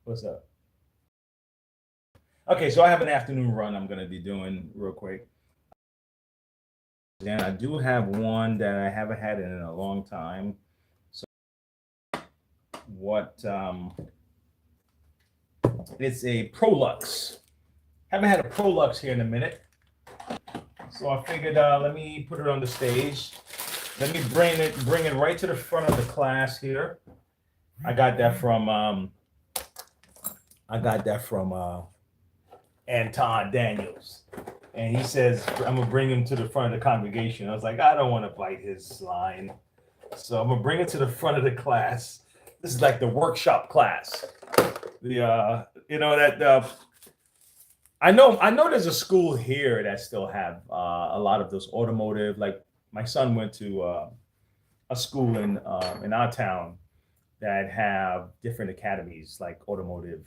What's up? Okay, so I have an afternoon run I'm gonna be doing real quick. And I do have one that I haven't had in a long time. So what it's a Prolux. Haven't had a Prolux here in a minute. So I figured let me put it on the stage. Let me bring it right to the front of the class here. I got that from Anton Daniels. And he says, I'm gonna bring him to the front of the congregation. I was like, I don't want to bite his line. So I'm gonna bring it to the front of the class. This is like the workshop class. I know there's a school here that still have a lot of those automotive. Like my son went to a school in our town that have different academies like automotive.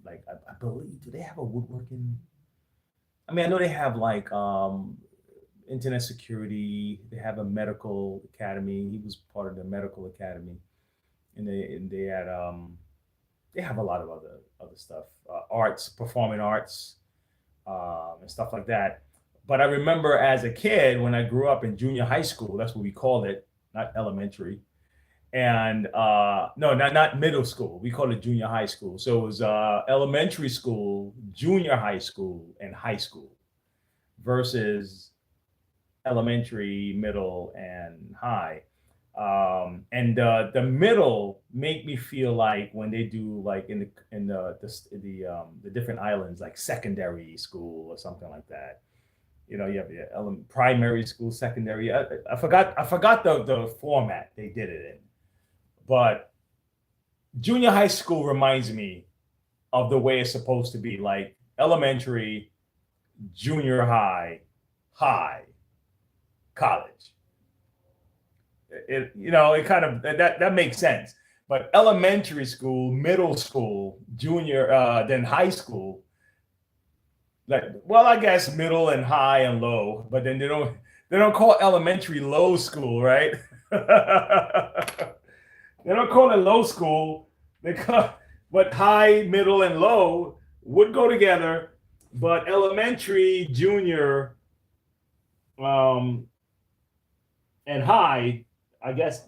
Like I believe, do they have a woodworking? I mean, I know they have like internet security. They have a medical academy. He was part of the medical academy, and they have a lot of other stuff, arts, performing arts, and stuff like that. But I remember as a kid when I grew up in junior high school. That's what we called it, not elementary. And no, not middle school. We called it junior high school. So it was elementary school, junior high school, and high school versus elementary, middle, and high. And the middle make me feel like when they do like in the different islands, like secondary school or something like that. You have your primary school, secondary. I forgot the format they did it in, but junior high school reminds me of the way it's supposed to be, like elementary, junior high, high, college. It kind of that makes sense. But elementary school, middle school, junior, then high school. Like, well, I guess middle and high and low, but then they don't call elementary low school, right? They don't call it low school. But high, middle, and low would go together. But elementary, junior, um, and high, I guess.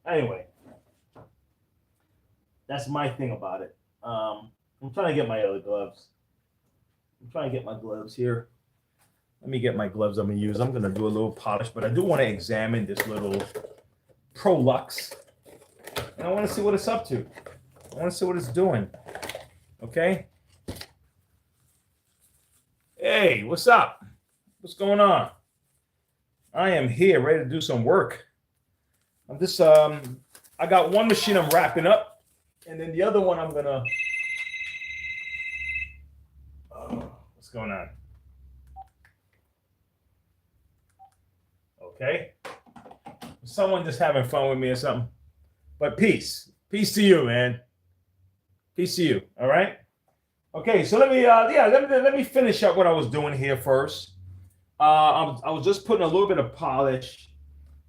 Anyway, that's my thing about it. I'm trying to get my other gloves. I'm trying to get my gloves here. Let me get my gloves I'm gonna use. I'm gonna do a little polish, but I do want to examine this little Prolux, and I want to see what it's up to. I want to see what it's doing. Okay. Hey, what's up? What's going on? I am here, ready to do some work. I got one machine I'm wrapping up, and then the other one I'm gonna. What's going on? Okay. Someone just having fun with me or something. But peace to you, man. Peace to you. All right. Okay, so let me finish up what I was doing here first. I was just putting a little bit of polish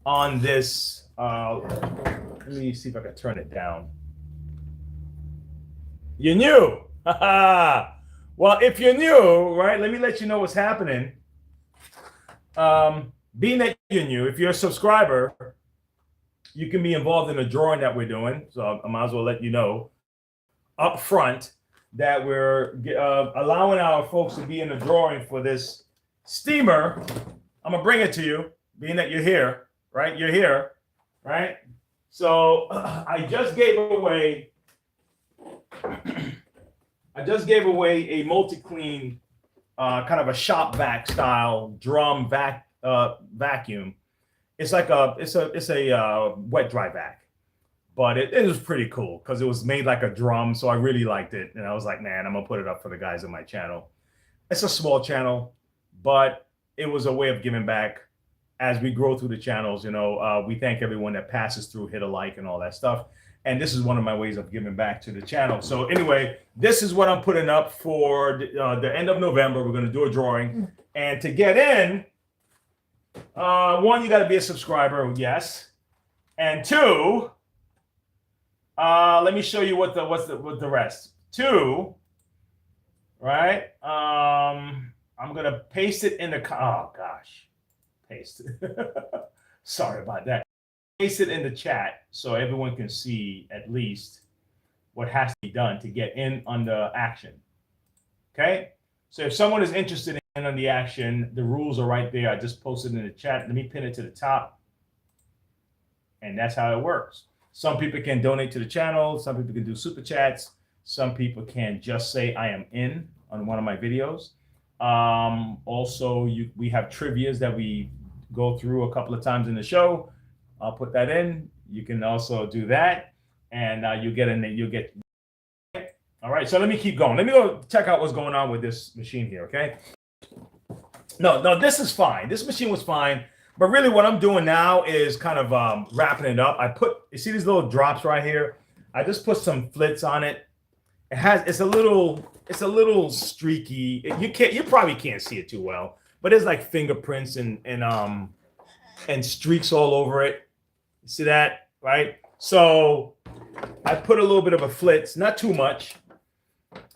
on this. Let me see if I can turn it down. You knew. Well, if you're new, right, let me let you know what's happening. Being that you're new, if you're a subscriber, you can be involved in a drawing that we're doing. So I might as well let you know up front that we're allowing our folks to be in a drawing for this steamer. I'm going to bring it to you, being that you're here, right? You're here, right? So I just gave away a multi-clean kind of a shop vac style drum vacuum. It's like a wet dry vac, but it was pretty cool because it was made like a drum, so I really liked it, and I was like, man, I'm gonna put it up for the guys on my channel. It's a small channel, but it was a way of giving back as we grow through the channels. We thank everyone that passes through, hit a like, and all that stuff. And this is one of my ways of giving back to the channel. So anyway, this is what I'm putting up for the end of November. We're going to do a drawing. And to get in, one, you got to be a subscriber, yes. And two, Let me show you what the rest. 2, right? I'm gonna paste it in the. Oh gosh, paste. Sorry about that. Paste it in the chat so everyone can see at least what has to be done to get in on the action. Okay. So if someone is interested in on the action, the rules are right there. I just posted in the chat. Let me pin it to the top. And that's how it works. Some people can donate to the channel. Some people can do super chats. Some people can just say I am in on one of my videos. Also, we have trivias that we go through a couple of times in the show. I'll put that in. You can also do that, and you get in. You'll get. All right. So let me keep going. Let me go check out what's going on with this machine here. Okay. No, this is fine. This machine was fine. But really what I'm doing now is kind of wrapping it up. You see these little drops right here? I just put some flits on it. It's a little streaky. You probably can't see it too well, but there's like fingerprints and streaks all over it. You see that, right? So I put a little bit of a flits, not too much.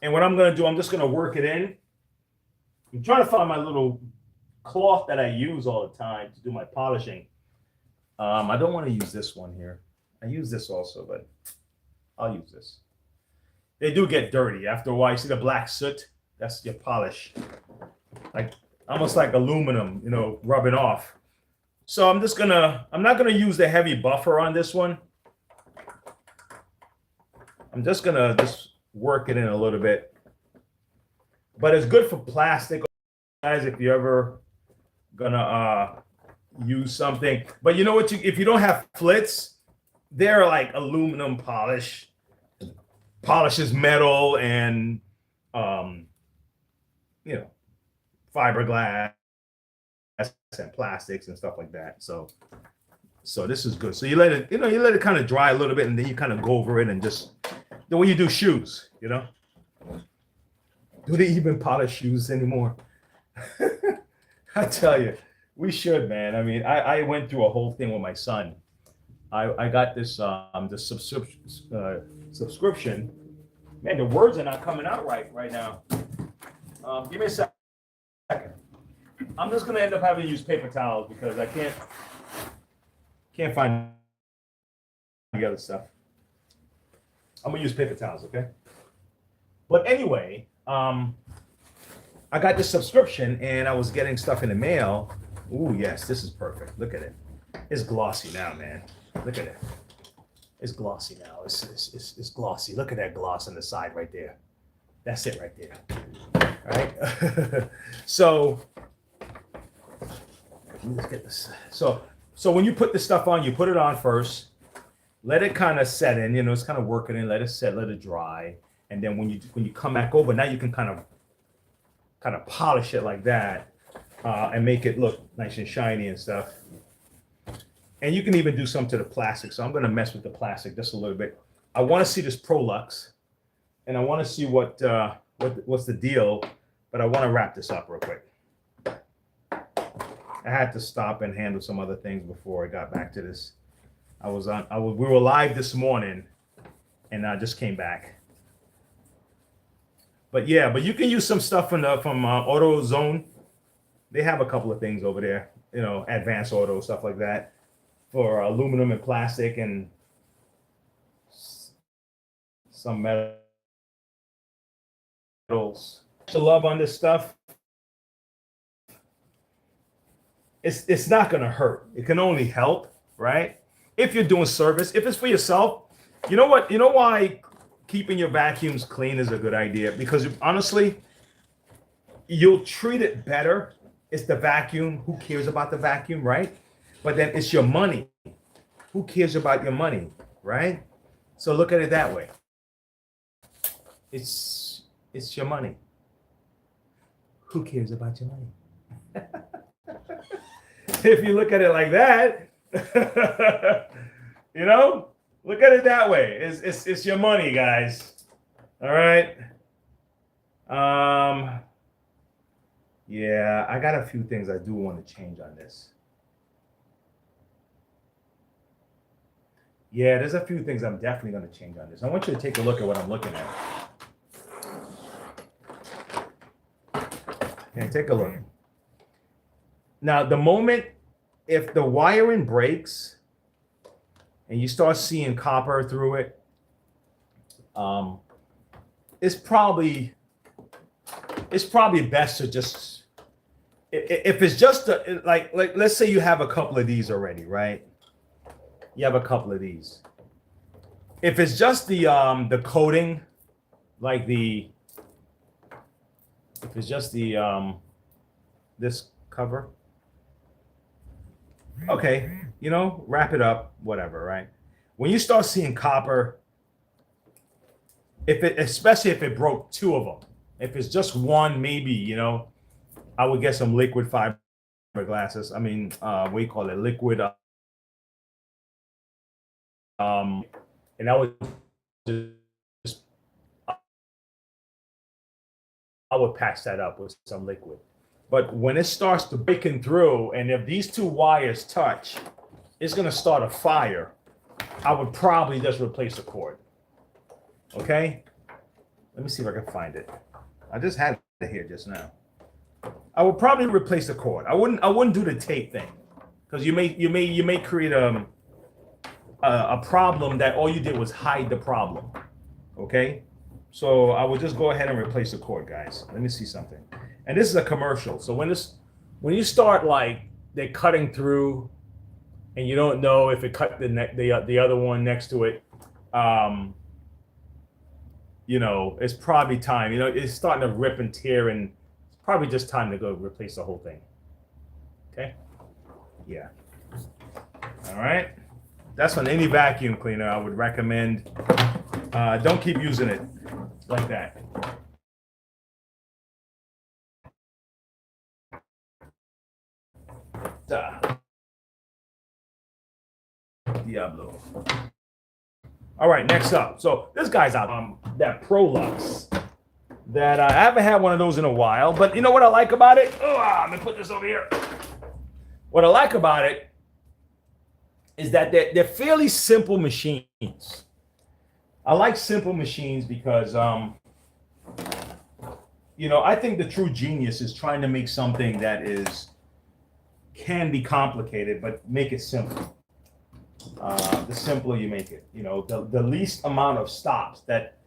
And what I'm gonna do, I'm just gonna work it in. I'm trying to find my little cloth that I use all the time to do my polishing. I don't want to use this one here. I use this also, but I'll use this. They do get dirty after a while. You see the black soot? That's your polish, like almost like aluminum, rubbing off. So I'm not gonna use the heavy buffer on this one. I'm just gonna work it in a little bit. But it's good for plastic, guys, if you ever gonna use something. But you know what? If you don't have flits, they're like aluminum polish. Polishes metal and fiberglass and plastics and stuff like that. So this is good. So you let it kind of dry a little bit, and then you kind of go over it, and just the way you do shoes, do they even polish shoes anymore? I tell you, we should, man. I mean, I went through a whole thing with my son. I got this subscription. Man, the words are not coming out right now. Give me a second. I'm just gonna end up having to use paper towels because I can't find the other stuff. I'm gonna use paper towels, okay? But anyway, I got this subscription and I was getting stuff in the mail. Ooh, yes, this is perfect. Look at it. It's glossy now, man. Look at it. It's glossy now. It's glossy. Look at that gloss on the side right there. That's it right there. All right. So let's get this. So when you put this stuff on, you put it on first. Let it kind of set in. It's kind of working in. Let it set. Let it dry. And then when you come back over, now you can kind of polish it like that and make it look nice and shiny and stuff. And you can even do some to the plastic. So I'm going to mess with the plastic just a little bit. I want to see this Prolux, and I want to see what's the deal. But I want to wrap this up real quick. I had to stop and handle some other things before I got back to this. We were live this morning, and I just came back. But yeah, you can use some stuff from AutoZone. They have a couple of things over there, advanced auto, stuff like that, for aluminum and plastic and some metals. To love on this stuff, it's not gonna hurt. It can only help, right? If you're doing service, if it's for yourself, you know what? You know why keeping your vacuums clean is a good idea? Because honestly, you'll treat it better. It's the vacuum. Who cares about the vacuum, right? But then it's your money. Who cares about your money, right? So look at it that way. It's your money. Who cares about your money? If you look at it like that, look at it that way. It's your money, guys. All right. Yeah, I got a few things I do want to change on this. Yeah, there's a few things I'm definitely going to change on this. I want you to take a look at what I'm looking at. Okay, take a look. Now, the moment, if the wiring breaks and you start seeing copper through it, it's probably best to just, if it's just like let's say you have a couple of these already, right? You have a couple of these. If it's just the coating, like if it's just the this cover, okay, wrap it up, whatever, right? When you start seeing copper, especially if it broke two of them, if it's just one, maybe, I would get some liquid fiberglasses. I mean, what do you call it? Liquid. And I would patch that up with some liquid. But when it starts to breaking through, and if these two wires touch, it's gonna start a fire. I would probably just replace the cord. Okay? Let me see if I can find it. I just had it here just now. I would probably replace the cord. I wouldn't do the tape thing, because you may create a problem that all you did was hide the problem. Okay? So I would just go ahead and replace the cord, guys. Let me see something. And this is a commercial. So when you start like they're cutting through, and you don't know if it cut the other one next to it, it's probably time. It's starting to rip and tear, and it's probably just time to go replace the whole thing. Okay? Yeah. All right. That's on any vacuum cleaner I would recommend. Don't keep using it like that. Diablo. All right, next up. So this guy's out that Prolux. That I haven't had one of those in a while, but you know what I like about it? I'm gonna put this over here. What I like about it is that they're fairly simple machines. I like simple machines because I think the true genius is trying to make something that can be complicated, but make it simple. The simpler you make it, the least amount of stops that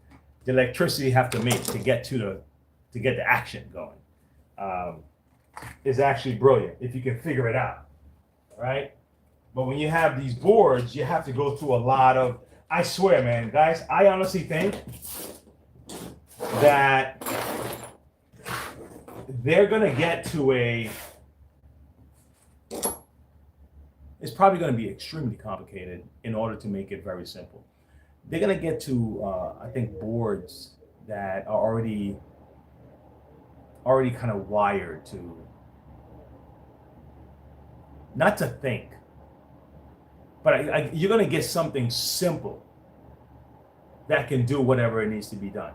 the electricity have to make to get the action going is actually brilliant if you can figure it out, right? But when you have these boards, you have to go through a lot of. I swear, man, guys, I honestly think that they're gonna get to it's probably going to be extremely complicated in order to make it very simple. They're going to get to, I think, boards that are already kind of wired to, not to think, but you're going to get something simple that can do whatever it needs to be done.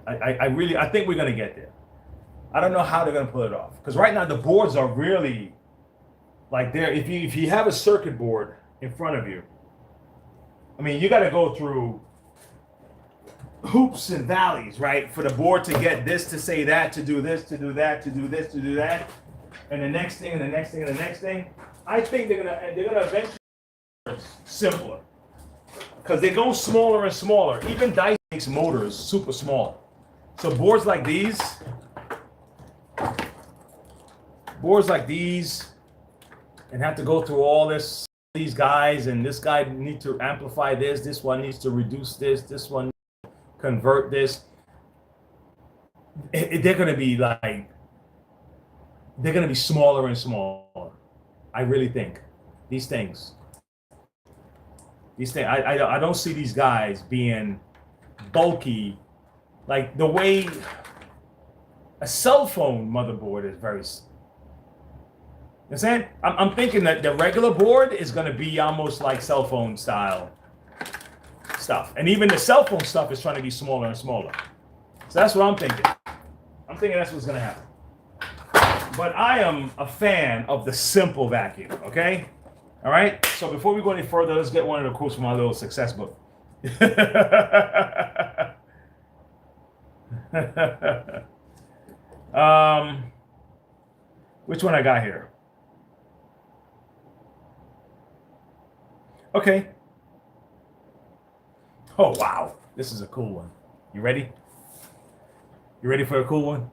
I think we're going to get there. I don't know how they're going to pull it off, because right now the boards are really like there. If you have a circuit board in front of you, I mean, you got to go through hoops and valleys, right, for the board to get this, to say that, to do this, to do that, to do this, to do that, and the next thing, and the next thing, and the next thing. I think they're gonna eventually simpler, because they go smaller and smaller. Even Dyson makes motors super small, so boards like these, and have to go through all these guys, and this guy needs to amplify this one needs to reduce this one convert this. They're gonna be smaller and smaller. I really think these things. I don't see these guys being bulky, like the way a cell phone motherboard is very. You know what I'm saying? I'm thinking that the regular board is going to be almost like cell phone style stuff. And even the cell phone stuff is trying to be smaller and smaller. So that's what I'm thinking. I'm thinking that's what's going to happen. But I am a fan of the simple vacuum, okay? All right. So before we go any further, let's get one of the quotes from our little success book. Which one I got here? Okay. Oh, wow. This is a cool one. You ready? You ready for a cool one?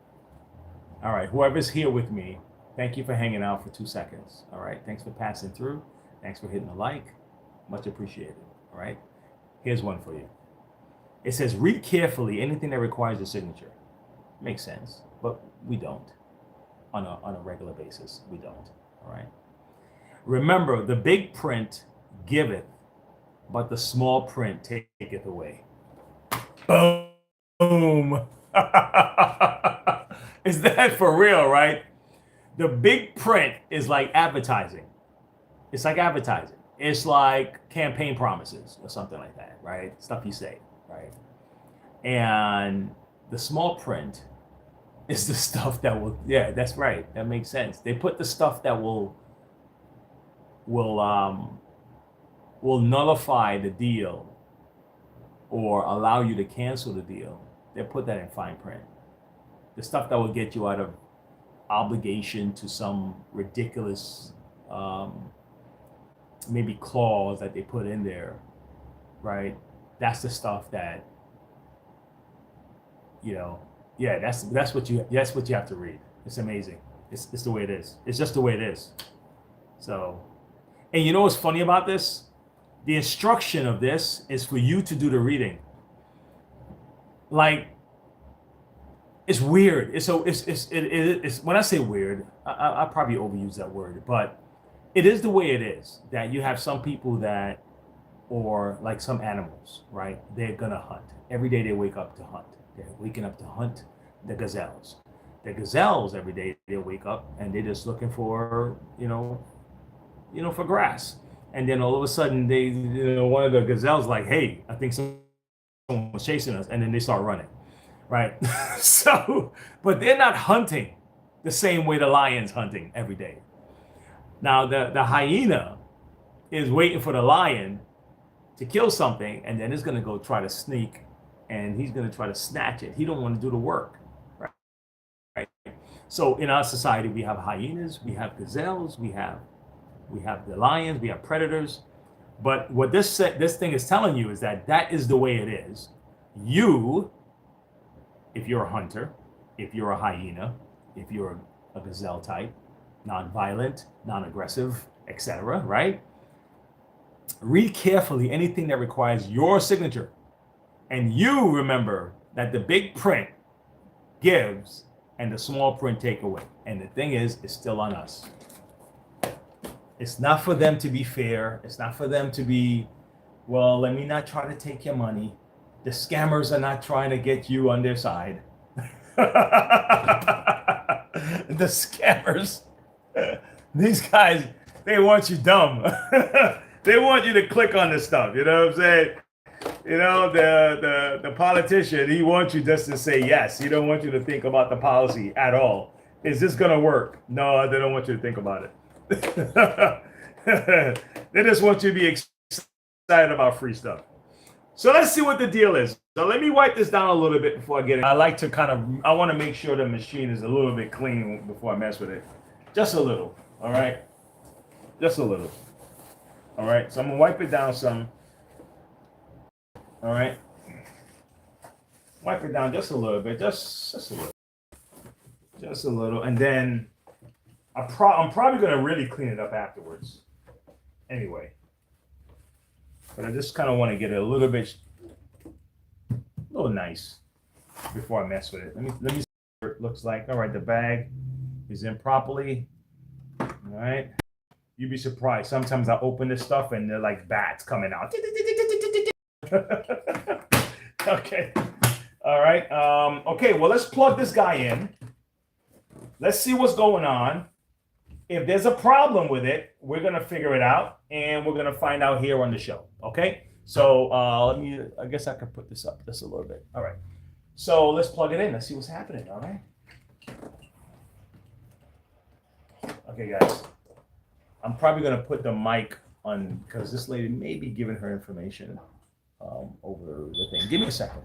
All right. Whoever's here with me, thank you for hanging out for 2 seconds. All right. Thanks for passing through. Thanks for hitting the like. Much appreciated. All right. Here's one for you. It says, read carefully anything that requires a signature. Makes sense, but we don't. On a regular basis, we don't. All right. Remember, the big print giveth, but the small print taketh away. Boom. Is that for real, right? The big print is like advertising. It's like advertising. It's like campaign promises or something like that, right? Stuff you say, right? And the small print is the stuff that will, yeah, that's right. That makes sense. They put the stuff that will nullify the deal or allow you to cancel the deal. They put that in fine print. The stuff that will get you out of obligation to some ridiculous maybe clause that they put in there, right? That's the stuff that, you know, yeah, that's what you have to read. It's amazing. It's the way it is. It's just the way it is. So, and you know what's funny about this? The instruction of this is for you to do the reading. Like, it's weird. It's when I say weird, I probably overuse that word, but it is the way it is. That you have some people that, or like some animals, right? They're gonna hunt. Every day they wake up to hunt. They're waking up to hunt the gazelles. The gazelles every day they wake up and they're just looking for, for grass. And then all of a sudden one of the gazelles like, hey, I think someone was chasing us, and then they start running, right? So, but they're not hunting the same way the lion's hunting every day. Now the hyena is waiting for the lion to kill something, and then it's going to go try to sneak, and he's going to try to snatch it. He don't want to do the work, right? So in our society, we have hyenas, we have gazelles, we have the lions, we have predators. But what this thing is telling you is that is the way it is. You, if you're a hunter, if you're a hyena, if you're a gazelle type, non-violent, non-aggressive, etc., right? Read carefully anything that requires your signature. And you remember that the big print gives and the small print take away. And the thing is, it's still on us. It's not for them to be fair. It's not for them to be, well, let me not try to take your money. The scammers are not trying to get you on their side. The scammers, these guys, they want you dumb. They want you to click on this stuff. You know what I'm saying? The politician, he wants you just to say yes. He don't want you to think about the policy at all. Is this going to work? No, they don't want you to think about it. They just want you to be excited about free stuff. So let's see what the deal is. So let me wipe this down a little bit before I get it. I like to I want to make sure the machine is a little bit clean before I mess with it. Just a little, all right? Just a little. All right, so I'm gonna wipe it down some. All right. Wipe it down just a little bit, just a little. Just a little, and then I'm probably gonna really clean it up afterwards. Anyway. But I just kind of want to get it a little nice before I mess with it. Let me see what it looks like. All right, the bag is in properly. All right. You'd be surprised. Sometimes I open this stuff and they're like bats coming out. Okay. All right. Okay, well, let's plug this guy in. Let's see what's going on. If there's a problem with it, we're going to figure it out, and we're going to find out here on the show. Okay? So I guess I could put this up just a little bit. All right. So let's plug it in. Let's see what's happening. All right. Okay, guys. I'm probably going to put the mic on because this lady may be giving her information over the thing. Give me a second.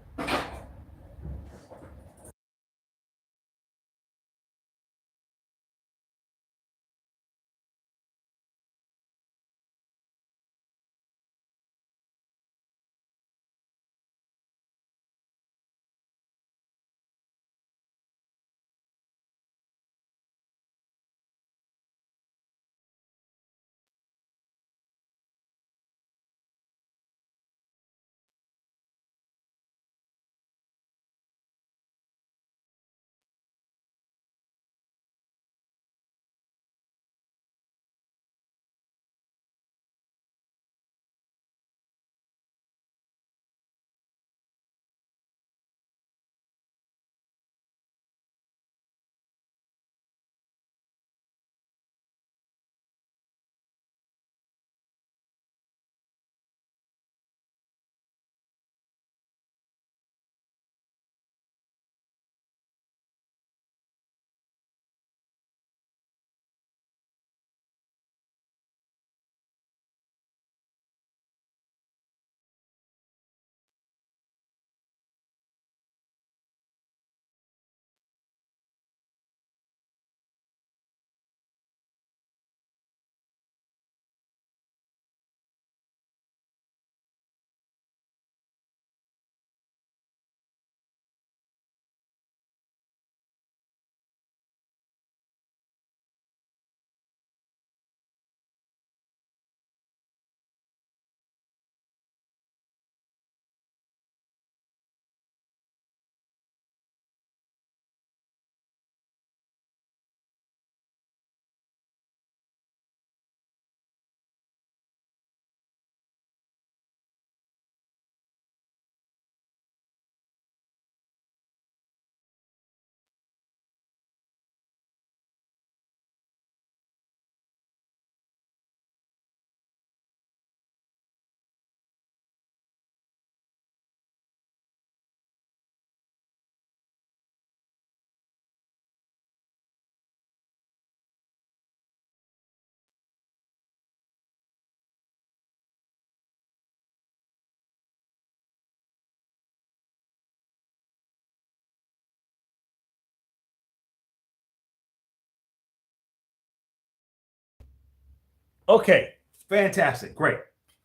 Okay, fantastic, great.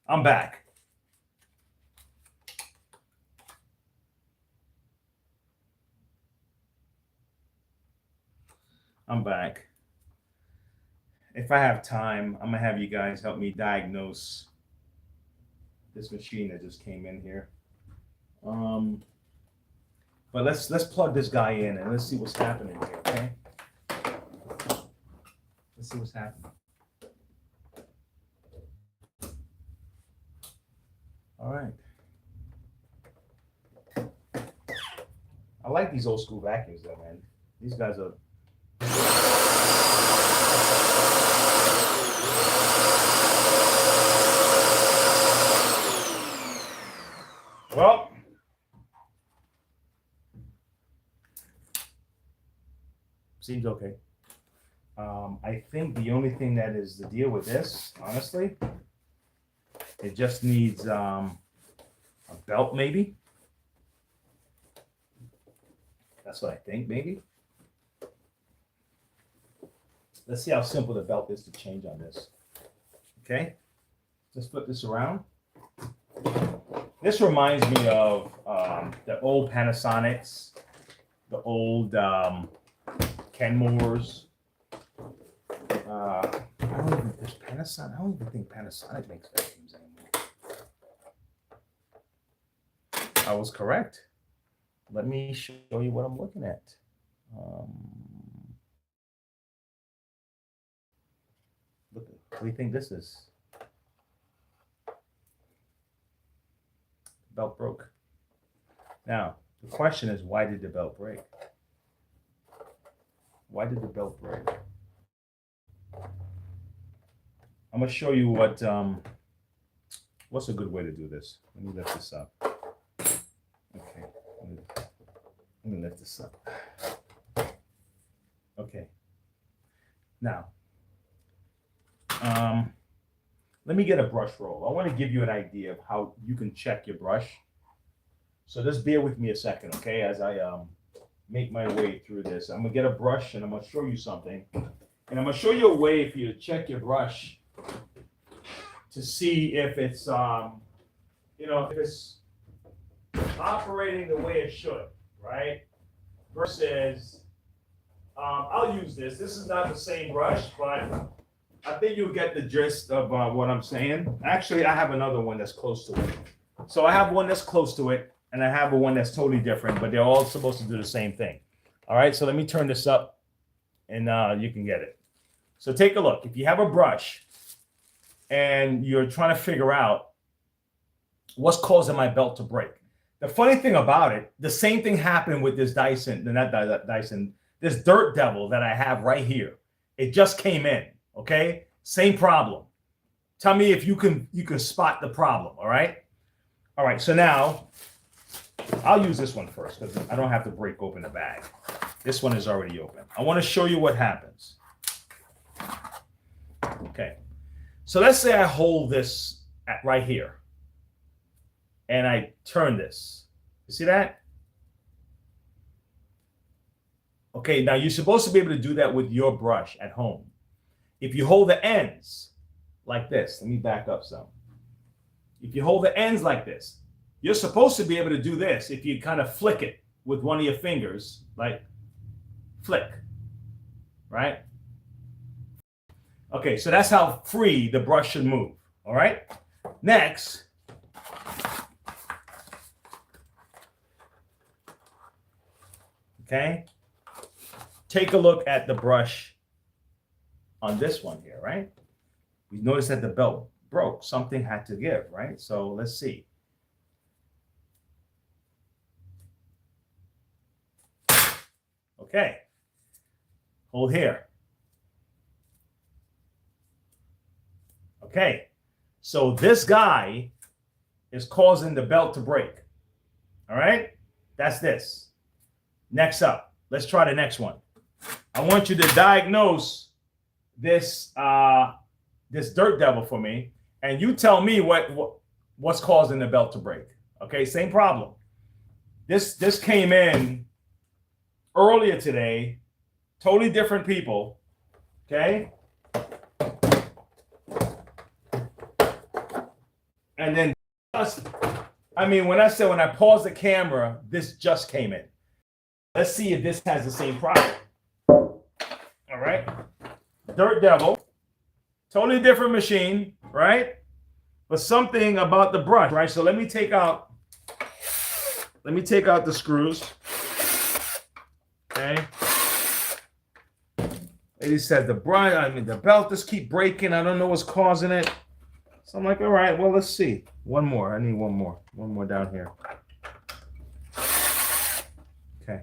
I'm back. I'm back. If I have time, I'm gonna have you guys help me diagnose this machine that just came in here. But let's plug this guy in and let's see what's happening here. Okay, let's see what's happening. All right. I like these old school vacuums though, man. These guys are. Well, seems okay. I think the only thing that is the deal with this, honestly, it just needs a belt, maybe. That's what I think, maybe. Let's see how simple the belt is to change on this. Okay, let's flip this around. This reminds me of the old Panasonics, the old Kenmores. I don't even think Panasonic makes vacuums anymore. I was correct. Let me show you what I'm looking at. Look, what do you think this is? Belt broke. Now, the question is, why did the belt break? Why did the belt break? I'm gonna show you what what's a good way to do this. Let me lift this up. Okay, let me lift this up. Okay. Now, let me get a brush roll. I want to give you an idea of how you can check your brush. So just bear with me a second, okay, as I make my way through this. I'm gonna get a brush and I'm gonna show you something. And I'm gonna show you a way for you to check your brush to see if it's if it's operating the way it should, right? Versus I'll use this. This is not the same brush, but I think you'll get the gist of what I'm saying. Actually, I have another one that's close to it. So I have one that's close to it, and I have one that's totally different, but they're all supposed to do the same thing. All right, so let me turn this up, and you can get it. So take a look. If you have a brush, and you're trying to figure out what's causing my belt to break. The funny thing about it, the same thing happened with this Dyson, this Dirt Devil that I have right here. It just came in, okay? Same problem. Tell me if you can spot the problem, all right? All right, so now I'll use this one first because I don't have to break open the bag. This one is already open. I want to show you what happens. Okay, so let's say I hold this right here and I turn this. You see that? Okay, now you're supposed to be able to do that with your brush at home. If you hold the ends like this, let me back up some. If you hold the ends like this, you're supposed to be able to do this if you kind of flick it with one of your fingers, like flick, right? Okay, so that's how free the brush should move, all right? Next, okay, take a look at the brush on this one here, right? We noticed that the belt broke. Something had to give, right? So let's see. Okay, hold here. Okay, so this guy is causing the belt to break. All right, that's this. Next up, let's try the next one. I want you to diagnose this this Dirt Devil for me, and you tell me what's causing the belt to break. Okay, same problem. This came in earlier today, totally different people. Okay. And then when I pause the camera, this just came in. Let's see if this has the same problem. All right. Dirt Devil, totally different machine, right? But something about the brush, right? So let me take out the screws. Okay. It said the brush, the belt just keep breaking. I don't know what's causing it. So I'm like, all right, well, let's see. One more. I need one more. One more down here. Okay.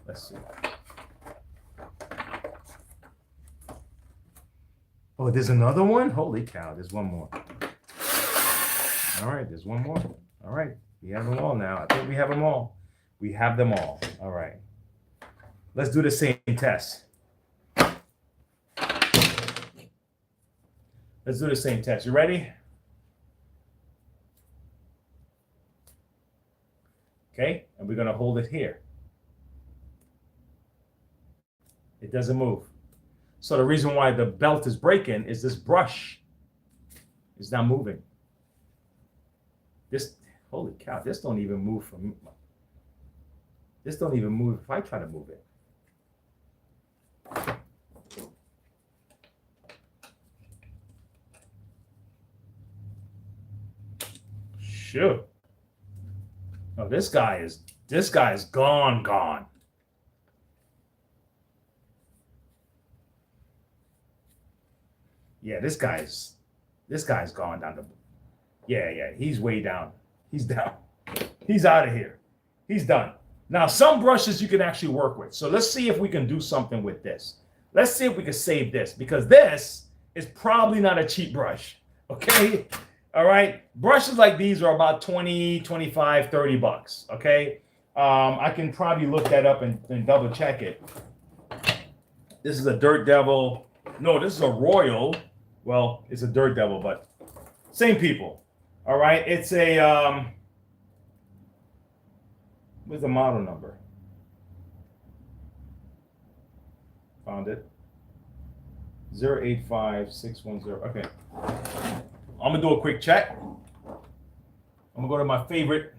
Let's see. Oh, there's another one? Holy cow, there's one more. All right, there's one more. All right, we have them all now. I think we have them all. We have them all. All right. Let's do the same test. Let's do the same test. You ready? Okay, and we're going to hold it here. It doesn't move. So the reason why the belt is breaking is this brush is not moving. This, holy cow, this don't even move from, this don't even move if I try to move it. Shoot. Oh, this guy is gone. Yeah, this guy's gone down the. Yeah, he's way down. He's down. He's out of here. He's done. Now, some brushes you can actually work with. So let's see if we can do something with this. Let's see if we can save this, because this is probably not a cheap brush. Okay. All right. Brushes like these are about 20, 25, 30 bucks. Okay. I can probably look that up and double check it. This is a Dirt Devil. No, this is a Royal. Well, it's a Dirt Devil, but Same people. All right. It's a where's the model number? Found it. 085610. Okay. I'm gonna do a quick check. I'm gonna go to my favorite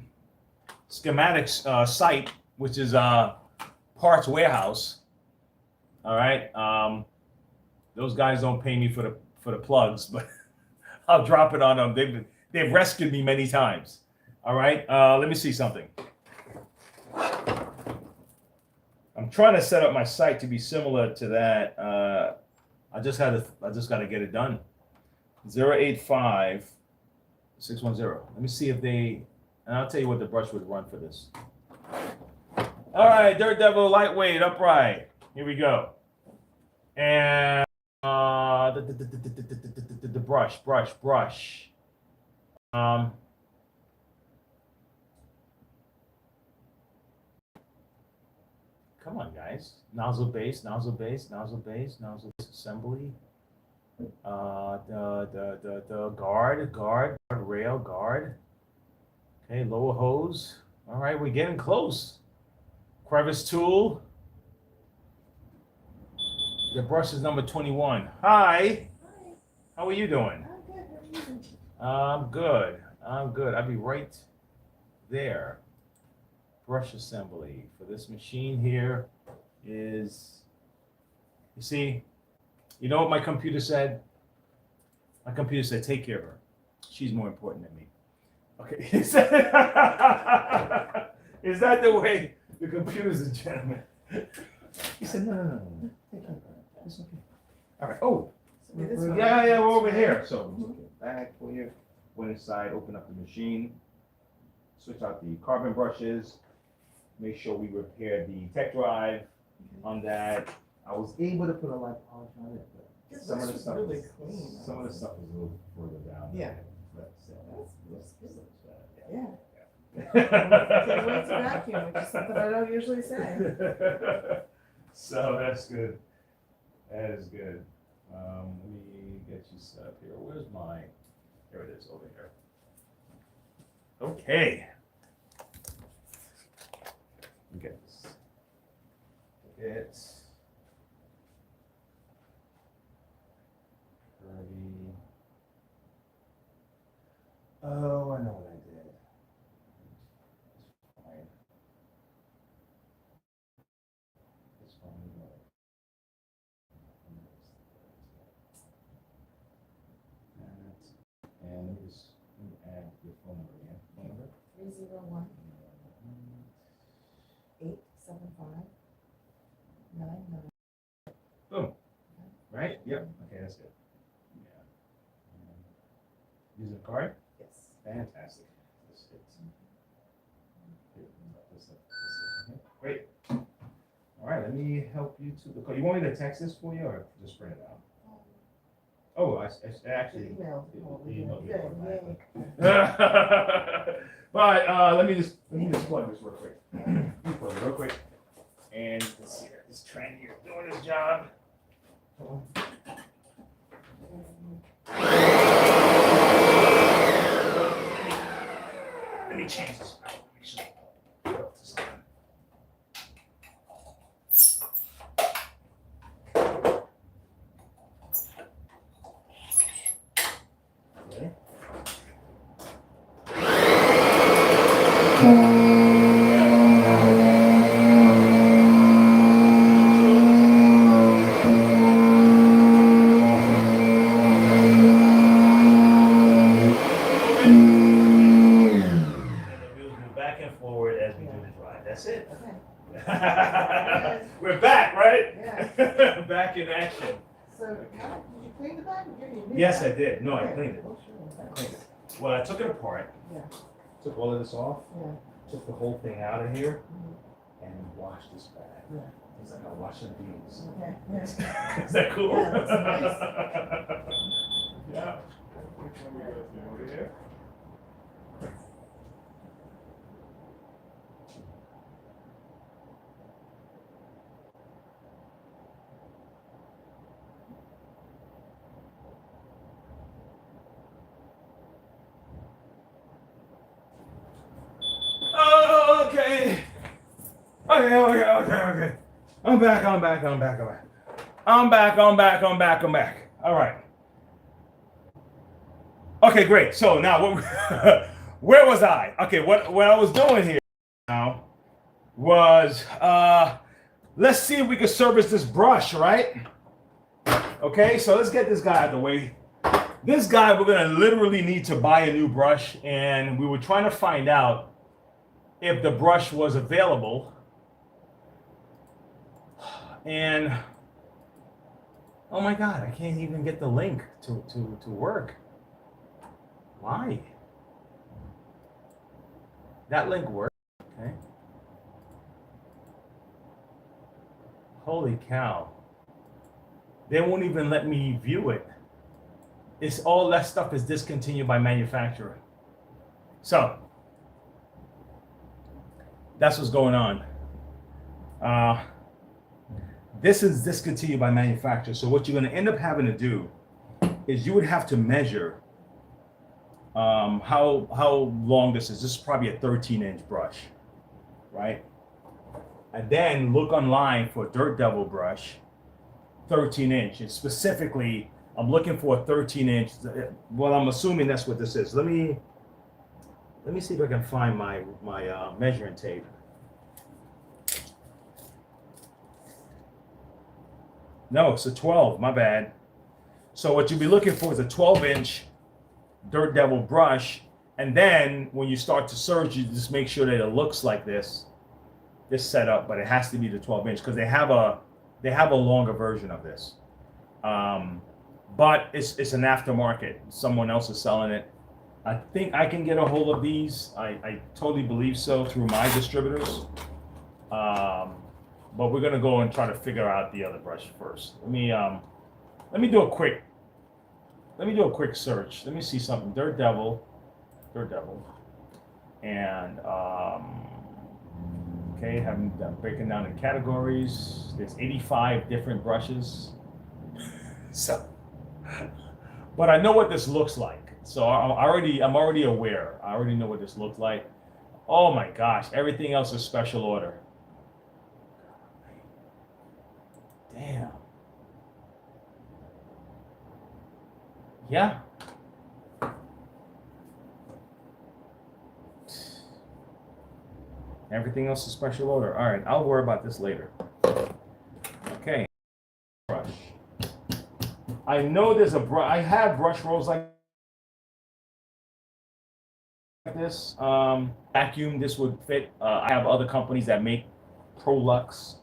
schematics site, which is Parts Warehouse. All right. Those guys don't pay me for the plugs, but I'll drop it on them. They've rescued me many times. All right. Let me see something. I'm trying to set up my site to be similar to that. I just got to get it done. 085610. Let me see if they, and I'll tell you what the brush would run for this. All right, Dirt Devil, lightweight, upright. Here we go. And the brush. Come on, guys. Nozzle base assembly. The guard, rail, guard. Okay, lower hose. All right, we're getting close. Crevice tool. The brush is number 21. Hi. How are you doing? I'm good. I'm good. I'll be right there. Brush assembly for this machine here is, you see, you know what my computer said? My computer said, take care of her. She's more important than me. Okay. Is that the way the computer's a gentleman? He said, no. Take care of her. It's okay. All right. Oh, yeah, we're over here. So back for you. Went inside, open up the machine, switch out the carbon brushes, make sure we repair the tech drive on that. I was able to put a light polish on it, but some of the stuff really clean. Some of the stuff is a little further down. Yeah. That's good. Yeah. Can't wait to vacuum, which is something I don't usually say. So that's good. That is good. Let me get you set up here. Where's my? There it is, over here. Okay. Okay. It's 30. Oh, I know what I did. It's fine. It's fine. And let me add your phone number again. Phone number? 301 875 99. Boom. Right? Yep. Okay, that's good. Yeah. Using a card? Yes. Fantastic. Great. All right, let me help you to the code. You want me to text this for you or just print it out? Oh, I actually emailed you. But let me just plug this real quick. Real quick. And let's see, this train here doing his job. Let me change this. That's it. Okay. We're back, right? Yeah. Back in action. So, did you clean the back? Yes, I did. No, I cleaned it. Oh, sure. I cleaned it. Well, I took it apart. Yeah. Took all of this off. Yeah. Took the whole thing out of here and washed this back. Yeah. It's like I wash some beans. Okay. Yeah. Is that cool? Yeah, that's nice. Yeah. Which one we go to? Over here? Okay. Okay. I'm back. All right. Okay, great. So now, where was I? Okay, what I was doing here now was, let's see if we can service this brush, right? Okay, so let's get this guy out of the way. This guy, we're gonna literally need to buy a new brush, and we were trying to find out if the brush was available. And oh my God, I can't even get the link to work. Why? That link worked. Okay. Holy cow. They won't even let me view it. It's all that stuff is discontinued by manufacturer. So that's what's going on. This is discontinued by manufacturer. So what you're going to end up having to do is you would have to measure how long this is. This is probably a 13-inch brush, right? And then look online for a Dirt Devil brush, 13-inch. And specifically, I'm looking for a 13-inch. Well, I'm assuming that's what this is. Let me see if I can find my measuring tape. No, it's a 12. My bad. So what you'll be looking for is a 12-inch Dirt Devil brush, and then when you start to search, you just make sure that it looks like this setup, but it has to be the 12-inch because they have a longer version of this. But it's an aftermarket. Someone else is selling it. I think I can get a hold of these. I totally believe so through my distributors. But we're gonna go and try to figure out the other brush first. Let me do a quick search. Let me see something. Dirt Devil, and okay, I'm breaking down in categories. There's 85 different brushes. So, but I know what this looks like. So I'm already aware. I already know what this looks like. Oh my gosh, everything else is special order. Damn. Yeah. Everything else is special order. All right, I'll worry about this later. Okay. Brush. I know there's a brush. I have brush rolls like this. Vacuum, this would fit. I have other companies that make Prolux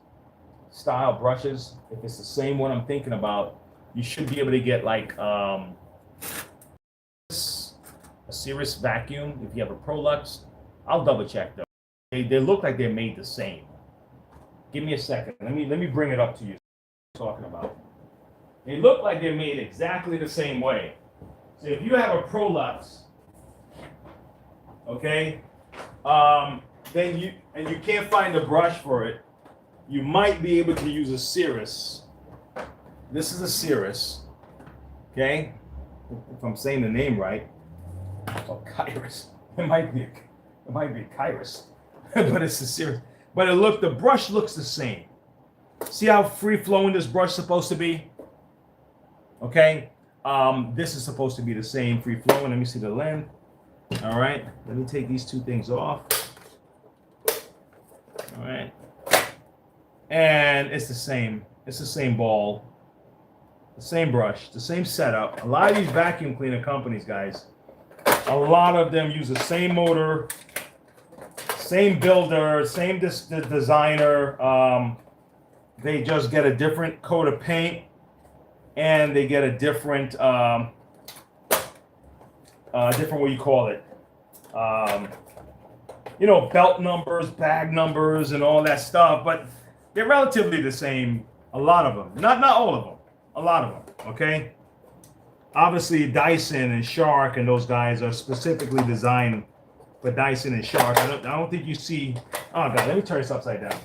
style brushes. If it's the same one I'm thinking about, you should be able to get like a Cirrus vacuum. If you have a Prolux, I'll double check though. They look like they're made the same. Give me a second. Let me bring it up to you. Talking about. They look like they're made exactly the same way. So if you have a Prolux, okay, then you can't find a brush for it, you might be able to use a Cirrus. This is a Cirrus, okay? If I'm saying the name right, oh, Kyrus. It might be Kyrus, but it's a Cirrus. But the brush looks the same. See how free flowing this brush is supposed to be? Okay, this is supposed to be the same free flowing. Let me see the length. All right, let me take these two things off. All right, and it's the same. It's the same ball, the same brush, the same setup. A lot of these vacuum cleaner companies, guys, a lot of them use the same motor, same builder, same designer. They just get a different coat of paint, and they get a different, different what you call it, belt numbers, bag numbers, and all that stuff. But they're relatively the same. A lot of them, not all of them, a lot of them. Okay. Obviously, Dyson and Shark and those guys are specifically designed for Dyson and Shark. I don't think you see. Oh God, let me turn this upside down.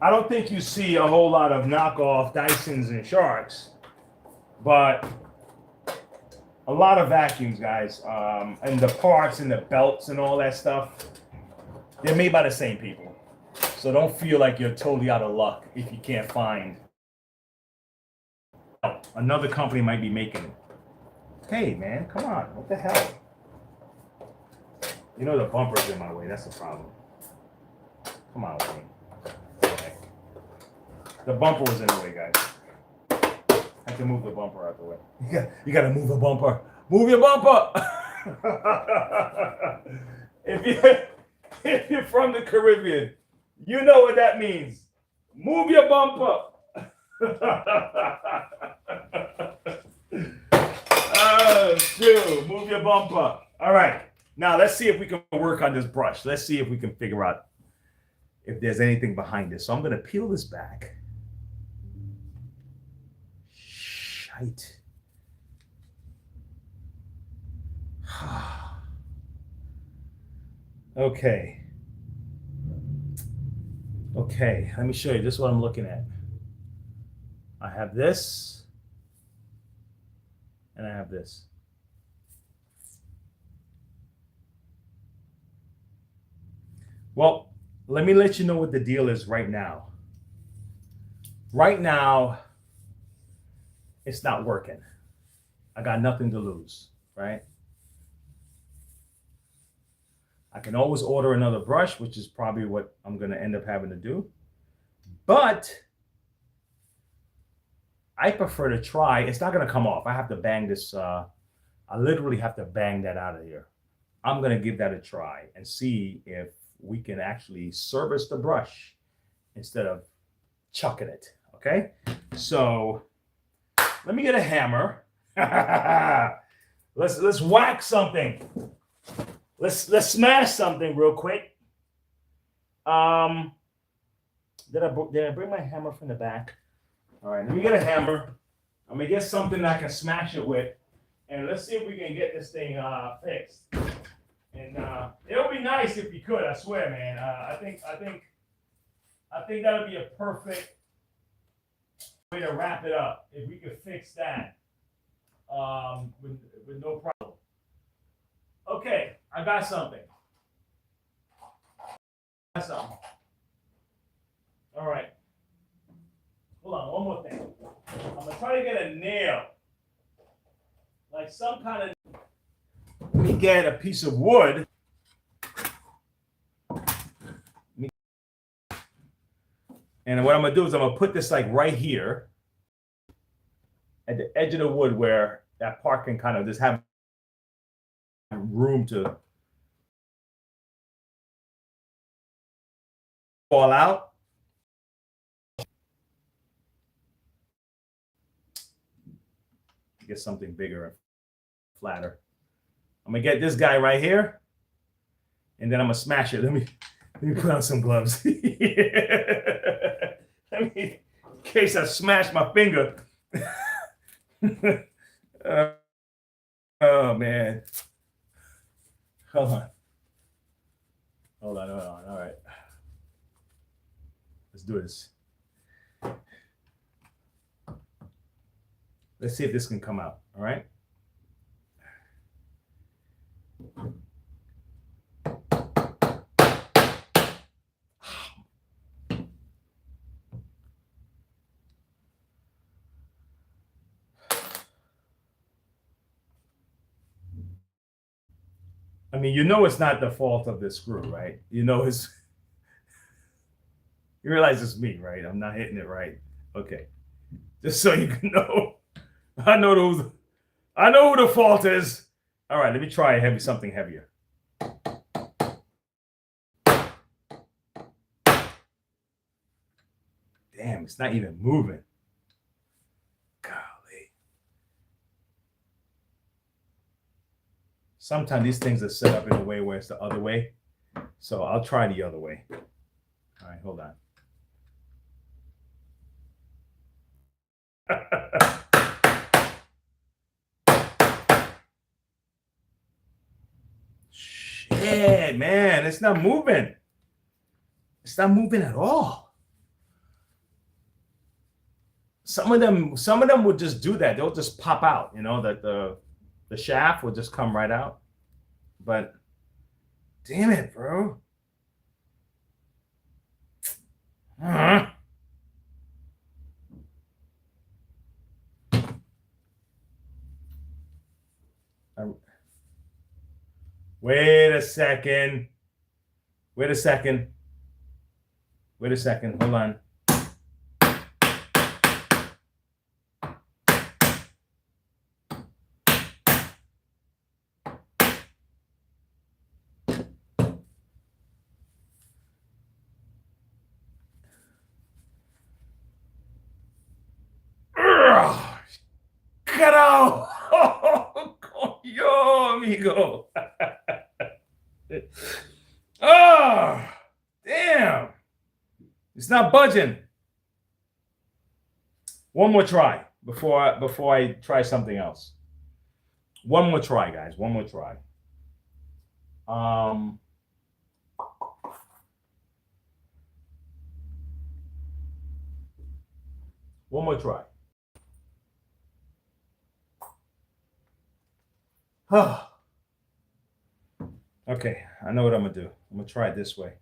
I don't think you see a whole lot of knockoff Dysons and Sharks, but a lot of vacuums, guys, and the parts and the belts and all that stuff. They're made by the same people. So don't feel like you're totally out of luck if you can't find. Oh, another company might be making it. Hey, man, come on. What the hell? You know the bumper's in my way. That's the problem. Come on, Wayne. Okay. The bumper was in the way, guys. I have to move the bumper out the way. You gotta move the bumper. Move your bumper! If you're from the Caribbean, you know what that means. Move your bumper. Oh, shoot. Move your bumper. All right. Now let's see if we can work on this brush. Let's see if we can figure out if there's anything behind this. So I'm going to peel this back. Shite. Okay. Okay, let me show you. This is what I'm looking at. I have this, and I have this. Well, let me let you know what the deal is right now. Right now, it's not working. I got nothing to lose, right? I can always order another brush, which is probably what I'm going to end up having to do. But I prefer to try. It's not going to come off. I have to bang this. I literally have to bang that out of here. I'm going to give that a try and see if we can actually service the brush instead of chucking it. Okay. So let me get a hammer. Let's whack something. Let's smash something real quick. Did I bring my hammer from the back? All right, let me get a hammer. I'm gonna get something that I can smash it with, and let's see if we can get this thing fixed. And it would be nice if you could. I swear, man. I think that would be a perfect way to wrap it up if we could fix that with no problem. Okay, I got something. All right. Hold on, one more thing. I'm gonna try to get a nail, like some kind of. Let me get a piece of wood. And what I'm gonna do is I'm gonna put this like right here at the edge of the wood where that part can kind of just have room to fall out. Get something bigger and flatter. I'm gonna get this guy right here, and then I'm gonna smash it. Let me put on some gloves. In case I smash my finger. Oh man. Hold on. All right. Let's do this. Let's see if this can come out. All right. I mean, you know it's not the fault of the screw, right? You know it's. You realize it's me, right? I'm not hitting it right. Okay. Just so you can know. I know who the fault is. All right, let me try something heavier. Damn, it's not even moving. Golly. Sometimes these things are set up in a way where it's the other way. So I'll try the other way. All right, hold on. Shit, man, it's not moving. It's not moving at all. Some of them would just do that. They'll just pop out, you know, that the shaft will just come right out. But damn it, bro. Wait a second. Wait a second. Wait a second. Hold on. Cut out. Yo, amigo. Oh, damn. It's not budging. One more try before I try something else. One more try, guys. One more try. One more try. Okay, I know what I'm gonna do. I'm gonna try it this way.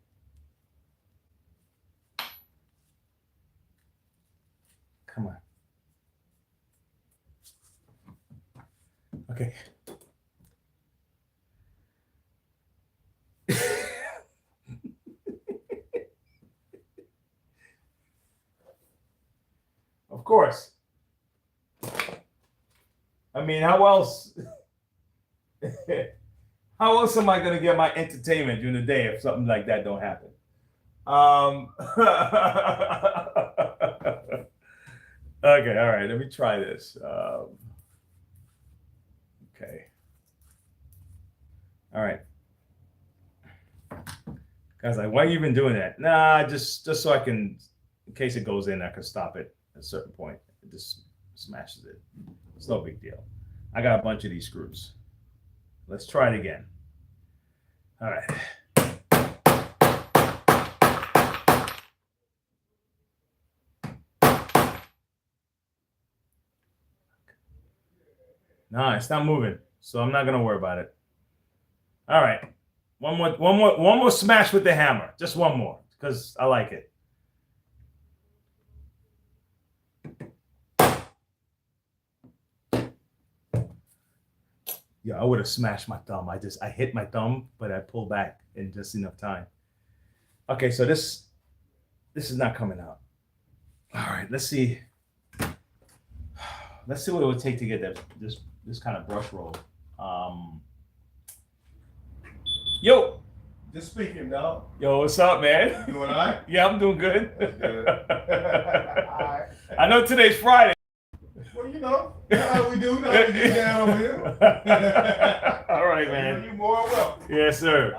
Come on. Okay. Of course. I mean, how else? How else am I gonna get my entertainment during the day if something like that don't happen? Okay, all right. Let me try this. Okay. All right. Guys, like, why are you even doing that? Nah, just so I can, in case it goes in, I can stop it at a certain point. It just smashes it. It's no big deal. I got a bunch of these screws. Let's try it again. All right. No, it's not moving, so I'm not gonna worry about it. All right. One more smash with the hammer. Just one more, because I like it. Yeah, I would have smashed my thumb. I hit my thumb, but I pulled back in just enough time. Okay, so this is not coming out. All right, let's see. Let's see what it would take to get this kind of brush roll. Yo. Just speaking, dog. Yo, what's up, man? You doing all right? Yeah, I'm doing good. Good. All right. I know today's Friday. Well, you know how we do. How we get down over here. All right, man. You more welcome. Yes, sir.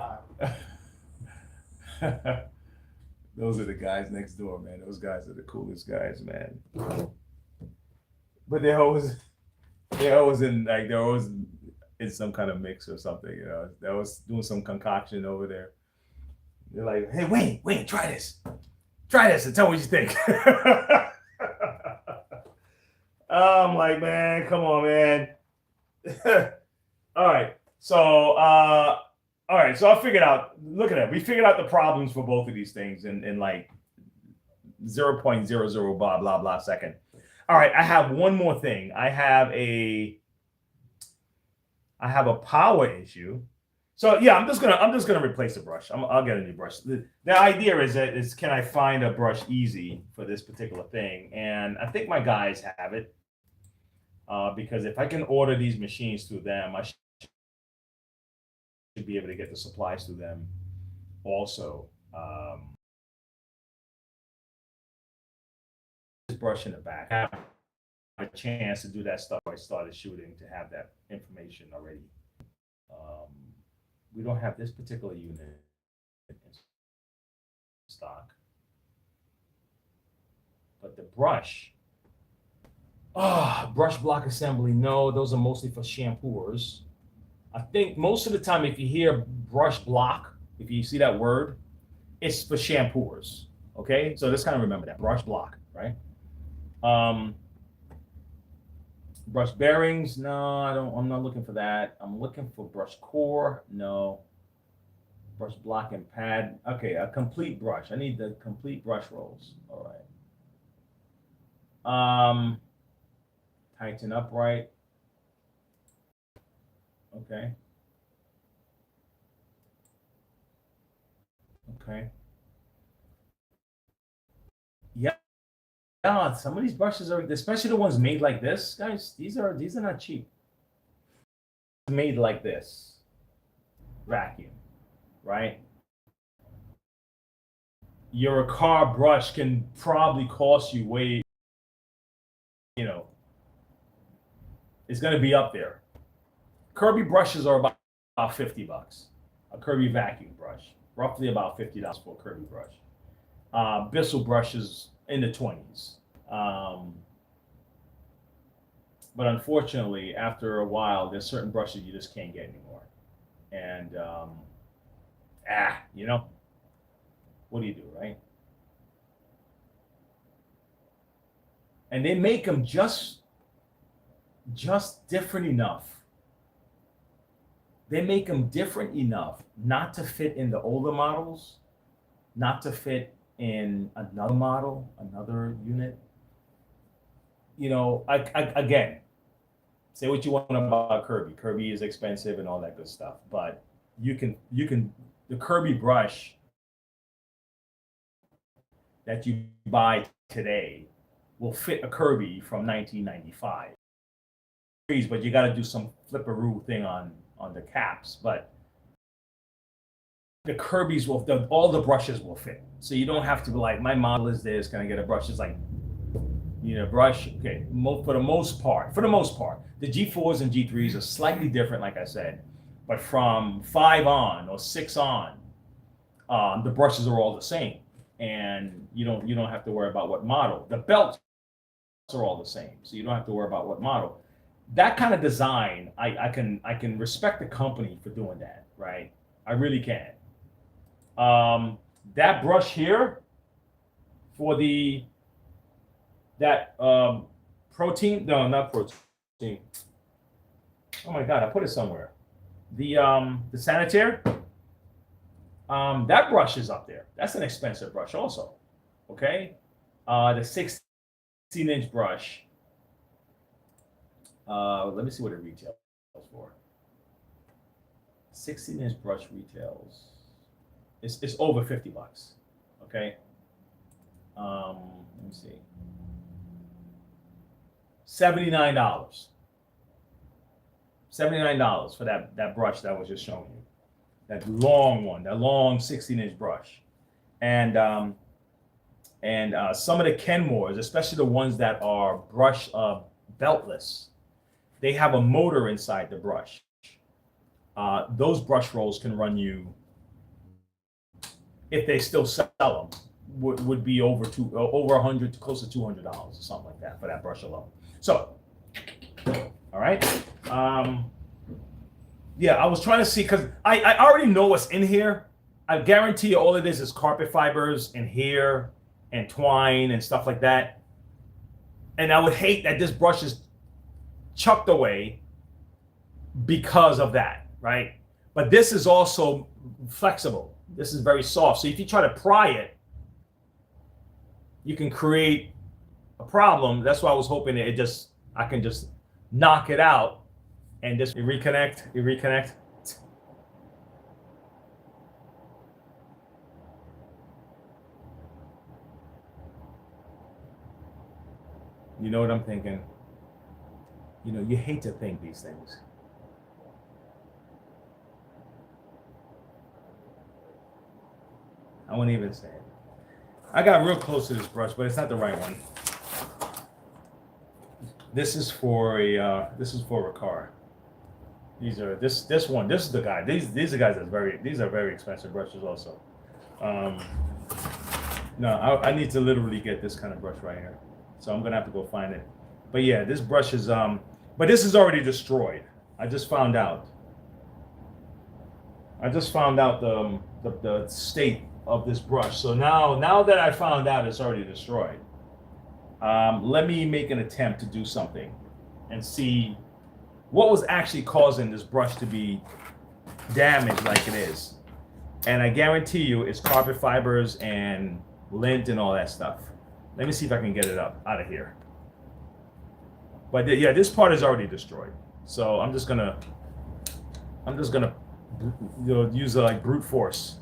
Right. Those are the guys next door, man. Those guys are the coolest guys, man. But they're always in some kind of mix or something, you know. They're always doing some concoction over there. They're like, hey, Wayne, try this and tell me what you think. I'm like, man, come on, man. All right. So I figured out, look at that. We figured out the problems for both of these things in like 0.00 blah, blah, blah second. All right. I have one more thing. I have a power issue. So yeah, I'm just gonna replace the brush. I'll get a new brush. The idea is can I find a brush easy for this particular thing? And I think my guys have it. Because if I can order these machines through them, I should be able to get the supplies through them also. This brush in the back. I have a chance to do that stuff I started shooting to have that information already. We don't have this particular unit in stock. But the brush, brush block assembly, no, those are mostly for shampooers. I think most of the time if you hear brush block, if you see that word, it's for shampooers, okay? So just kind of remember that, brush block, right? Brush bearings, no, I'm not looking for that. I'm looking for brush core, no. Brush block and pad, okay, a complete brush. I need the complete brush rolls, all right. Tighten upright. Okay. Okay. Yeah. Yeah, some of these brushes are, especially the ones made like this, guys. These are not cheap. Made like this, vacuum, right? Your car brush can probably cost you way, you know, it's gonna be up there. Kirby brushes are about $50. A Kirby vacuum brush, roughly about $50 for a Kirby brush. Bissell brushes in the 20s. But unfortunately, after a while, there's certain brushes you just can't get anymore. And you know, what do you do, right? And they make them just different enough. They make them different enough not to fit in the older models, not to fit in another model, another unit. You know, again, say what you want about Kirby. Kirby is expensive and all that good stuff, but you can the Kirby brush that you buy today will fit a Kirby from 1995. But you got to do some flipperoo thing on the caps. But the Kirby's will, all the brushes will fit. So you don't have to be like, my model is this. Can I get a brush? It's like, you know, brush. Okay, for the most part, the G4s and G3s are slightly different, like I said. But from 5 on or 6 on, the brushes are all the same, and you don't have to worry about what model. The belts are all the same, so you don't have to worry about what model. That kind of design, I can respect the company for doing that, right? I really can. That brush here for protein, no, not protein. Oh my God, I put it somewhere. The sanitaire, that brush is up there. That's an expensive brush also. Okay. The 16-inch brush. Let me see what it retails for. 16-inch brush retails. It's over $50. Okay. Let me see. $79. $79 for that brush that I was just showing you. That long one, that long 16-inch brush. And some of the Kenmores, especially the ones that are brush beltless, they have a motor inside the brush. Those brush rolls can run you, if they still sell them, would be over $100, close to $200 or something like that for that brush alone. So, all right. Yeah, I was trying to see, because I already know what's in here. I guarantee you all it is carpet fibers and hair and twine and stuff like that. And I would hate that this brush is chucked away because of that, right? But this is also flexible. This is very soft. So if you try to pry it, you can create a problem. That's why I was hoping that I can just knock it out and just reconnect. You know what I'm thinking? You know, you hate to think these things. I won't even say it. I got real close to this brush, but it's not the right one. This is for a car. This is the guy. These are guys these are very expensive brushes also. No, I need to literally get this kind of brush right here. So I'm gonna have to go find it. But yeah, this brush is but this is already destroyed. I just found out the state of this brush. So now that I found out it's already destroyed, let me make an attempt to do something and see what was actually causing this brush to be damaged like it is. And I guarantee you it's carpet fibers and lint and all that stuff. Let me see if I can get it out of here. But yeah, this part is already destroyed. So I'm just gonna I'm just gonna use like brute force.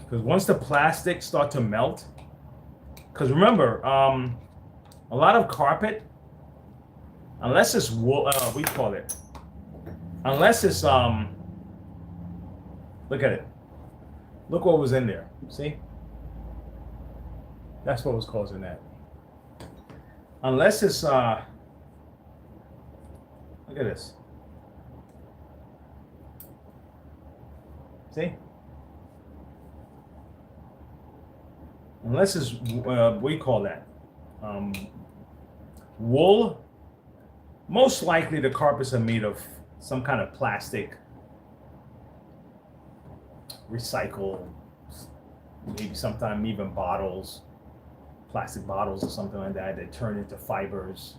Because once the plastic start to melt, because remember, a lot of carpet, unless it's wool, we call it, unless it's look at it, look what was in there. See, that's what was causing that. Unless it's look at this. See. Unless it's, what do you call that? Wool. Most likely the carpets are made of some kind of plastic, recycled, maybe sometimes even bottles, plastic bottles or something like that that turn into fibers.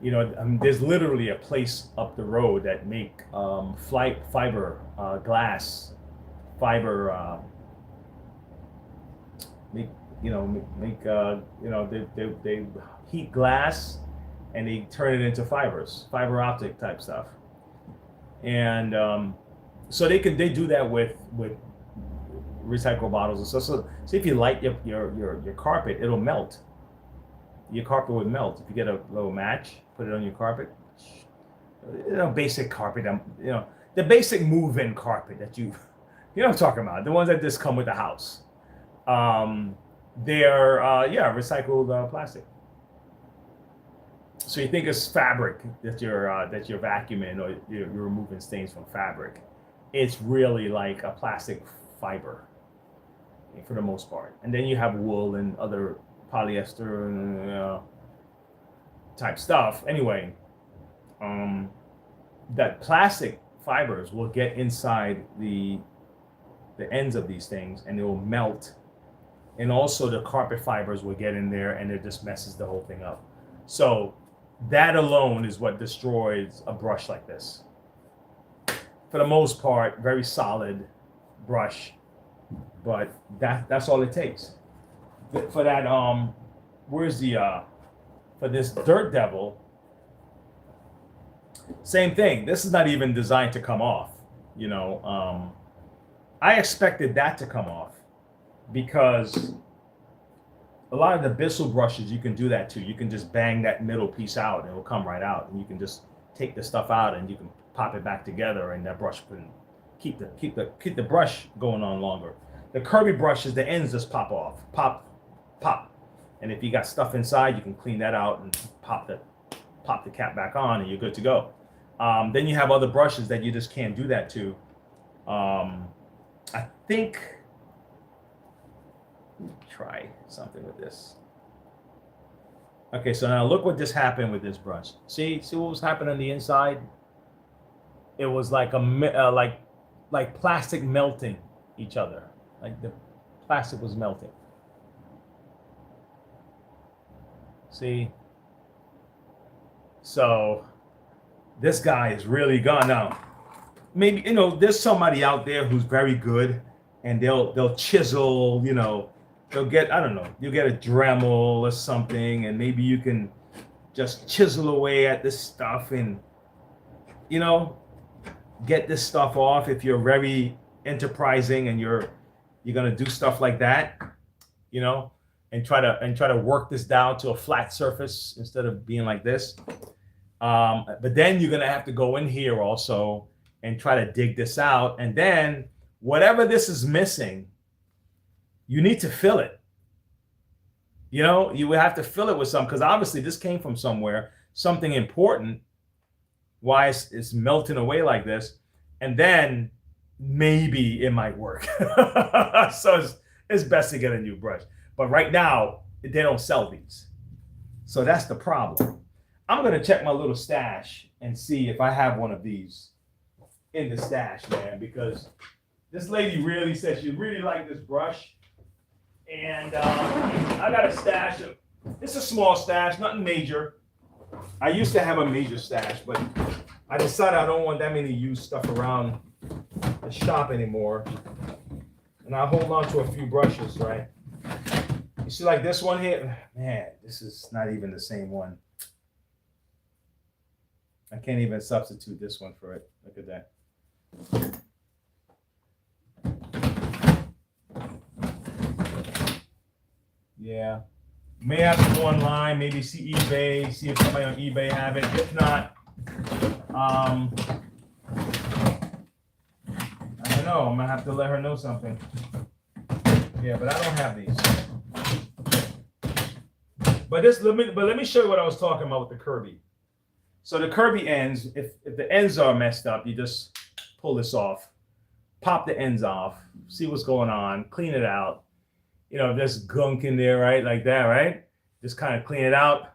You know, I mean, there's literally a place up the road that make fiber, glass, fiber, they heat glass and they turn it into fibers, fiber optic type stuff. And so they do that with recyclable bottles and stuff. So if you light your carpet, it'll melt. Your carpet would melt. If you get a little match, put it on your carpet. Basic carpet, the basic move-in carpet that you know what I'm talking about, the ones that just come with the house. They're recycled plastic. So you think it's fabric that you're vacuuming or you're removing stains from fabric. It's really like a plastic fiber for the most part. And then you have wool and other polyester type stuff. Anyway, that plastic fibers will get inside the ends of these things and it will melt. And also the carpet fibers will get in there and it just messes the whole thing up. So that alone is what destroys a brush like this. For the most part, very solid brush, but that's all it takes. For that, for this Dirt Devil, same thing. This is not even designed to come off, I expected that to come off because a lot of the Bissell brushes, you can do that too. You can just bang that middle piece out and it will come right out. And you can just take the stuff out and you can pop it back together and that brush can keep the brush going on longer. The Kirby brushes, the ends just pop off, pop. And if you got stuff inside, you can clean that out and pop the cap back on and you're good to go. Then you have other brushes that you just can't do that to. I think, let me try something with this. Okay, so now look what just happened with this brush. See what was happening on the inside? It was like like plastic melting each other. Like the plastic was melting. See? So this guy is really gone now. Maybe, there's somebody out there who's very good and they'll chisel, they'll get, I don't know, you'll get a Dremel or something and maybe you can just chisel away at this stuff and, get this stuff off if you're very enterprising and you're going to do stuff like that, and try to work this down to a flat surface instead of being like this. But then you're going to have to go in here also and try to dig this out. And then whatever this is missing, you need to fill it. You would have to fill it with something because obviously this came from somewhere, something important, why it's melting away like this. And then maybe it might work. So it's best to get a new brush. But right now, they don't sell these. So that's the problem. I'm going to check my little stash and see if I have one of these in the stash, man, because this lady really said she really liked this brush. And I got a stash. It's a small stash, nothing major. I used to have a major stash, but I decided I don't want that many used stuff around the shop anymore. And I hold on to a few brushes, right? You see like this one here? Man, this is not even the same one. I can't even substitute this one for it. Look at that. Yeah. May have to go online, maybe see eBay, see if somebody on eBay have it. If not, I don't know. I'm gonna have to let her know something. Yeah, but I don't have these. But let me show you what I was talking about with the Kirby. So the Kirby ends, if the ends are messed up, you just pull this off, pop the ends off, see what's going on, clean it out. You know, if there's gunk in there, right? Like that, right? Just kind of clean it out.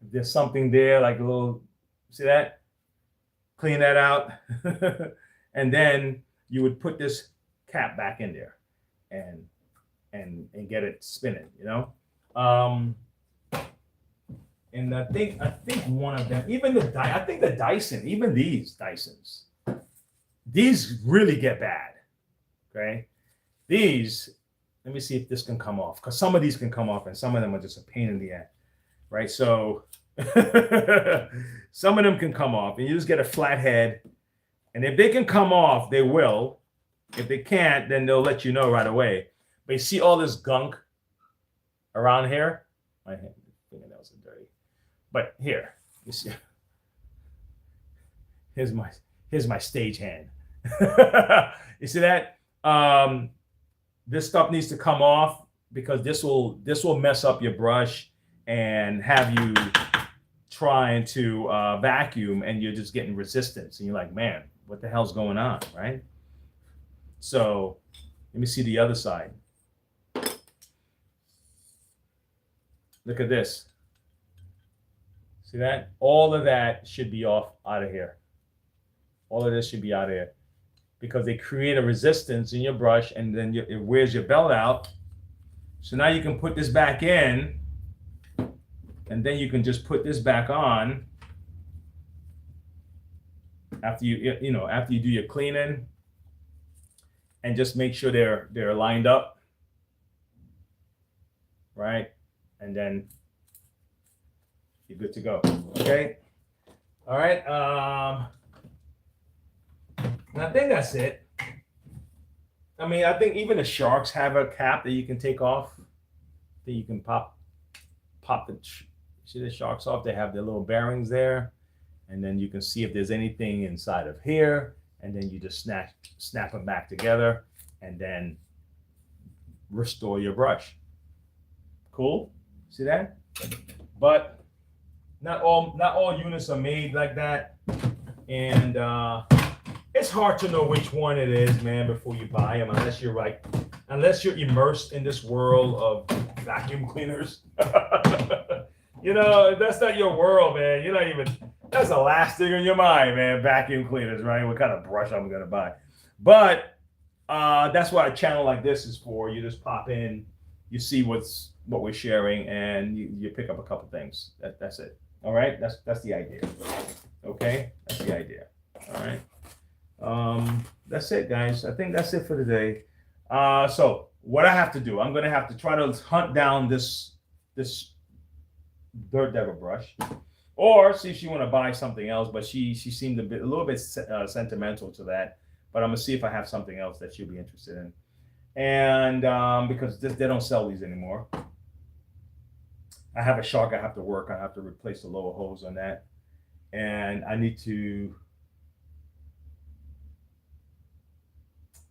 If there's something there, like a little, see that? Clean that out. And then you would put this cap back in there and get it spinning, you know? And I think one of them, even I think the Dyson, even these Dysons, these really get bad. Okay. These, let me see if this can come off, because some of these can come off and some of them are just a pain in the ass. Right. So some of them can come off and you just get a flat head. And if they can come off, they will. If they can't, then they'll let you know right away. But you see all this gunk around here? My fingernails are dirty. But here, you see. Here's my stage hand. You see that? This stuff needs to come off because this will mess up your brush and have you trying to vacuum and you're just getting resistance and you're like, man, what the hell's going on, right? So let me see the other side. Look at this. See that? All of that should be out of here. All of this should be out of here because they create a resistance in your brush and then it wears your belt out. So now you can put this back in and then you can just put this back on after you do your cleaning and just make sure they're lined up, right? And then you're good to go. Okay. All right. And I think that's it. I mean, I think even the Sharks have a cap that you can take off. That you can pop see the Sharks off. They have their little bearings there, and then you can see if there's anything inside of here, and then you just snap them back together, and then restore your brush. Cool. See that? But not all units are made like that, and it's hard to know which one it is, man, before you buy them, unless you're immersed in this world of vacuum cleaners. You know, that's not your world, man. You're not even, that's the last thing in your mind, man. Vacuum cleaners, right? What kind of brush I'm gonna buy? But that's what a channel like this is for. You just pop in, you see what we're sharing, and you pick up a couple things. That's it. All right, that's the idea. Okay, that's the idea. All right, that's it, guys. I think that's it for today. So what I have to do, I'm gonna have to try to hunt down this Dirt Devil brush, or see if she want to buy something else. But she seemed a little bit sentimental to that. But I'm gonna see if I have something else that she'll be interested in, and because they don't sell these anymore. I have a Shark I have to work. I have to replace the lower hose on that, and I need to.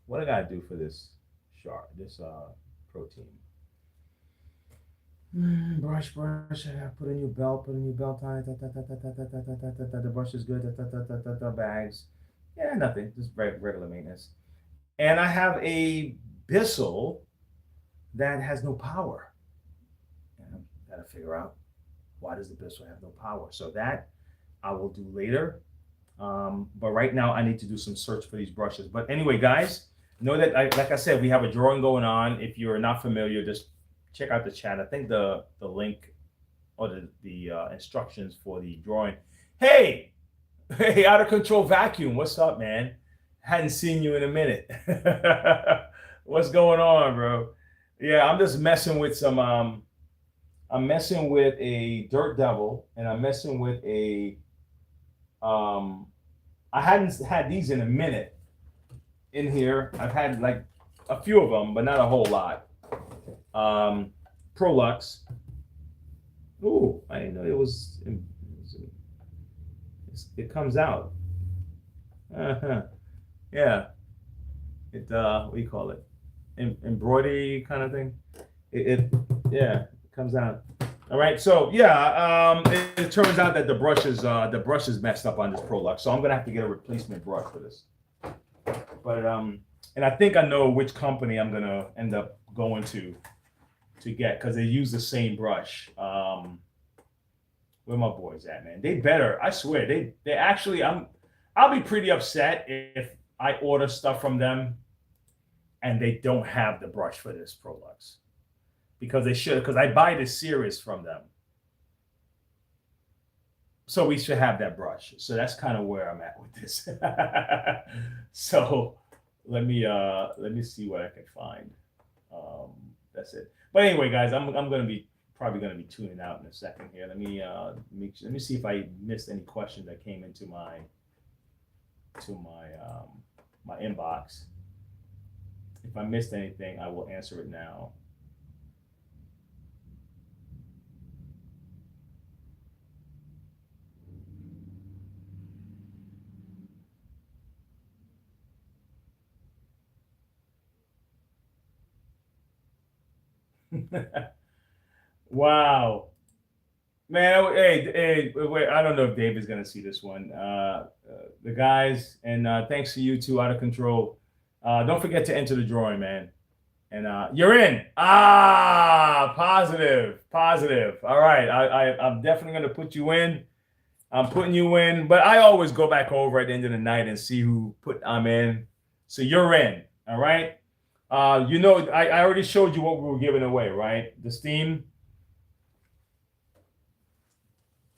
What I gotta do for this Shark, this protein? Brush. Put a new belt on it. The brush is good. Bags. Yeah, nothing. Just regular maintenance. And I have a Bissell that has no power. And I've got to figure out why does the Bissell have no power. So that I will do later. But right now I need to do some search for these brushes. But anyway, guys, know that like I said, we have a drawing going on. If you're not familiar, just check out the chat. I think the link or the instructions for the drawing. Hey, Hey, out of control vacuum. What's up, man? Hadn't seen you in a minute. What's going on, bro? Yeah, I'm just messing with some I'm messing with a Dirt Devil, and I'm messing with a um I hadn't had these in a minute in here. I've had like a few of them, but not a whole lot. Prolux. Ooh, I didn't know it comes out. Uh-huh. Yeah. It what do you call it? Embroidery kind of thing. It yeah, it comes out. All right, so yeah, it turns out that the brush is messed up on this Prolux, so I'm gonna have to get a replacement brush for this. But and I think I know which company I'm gonna end up going to get, because they use the same brush. Where my boys at, man? They better. I swear, they actually. I'll be pretty upset if I order stuff from them and they don't have the brush for this Prolux, because they should. Because I buy this series from them, so we should have that brush. So that's kind of where I'm at with this. So let me see what I can find. That's it. But anyway, guys, I'm probably gonna be tuning out in a second here. Let me see if I missed any questions that came into my my inbox. If I missed anything, I will answer it now. Wow, man. Hey, wait, I don't know if Dave is gonna see this one. The guys, and thanks to you two, Out of Control. Don't forget to enter the drawing, man. And you're in. Positive. All right, I'm definitely gonna put you in. I'm putting you in, but I always go back over at the end of the night and see who put I'm in. So you're in. All right. I already showed you what we were giving away, right? The Steam.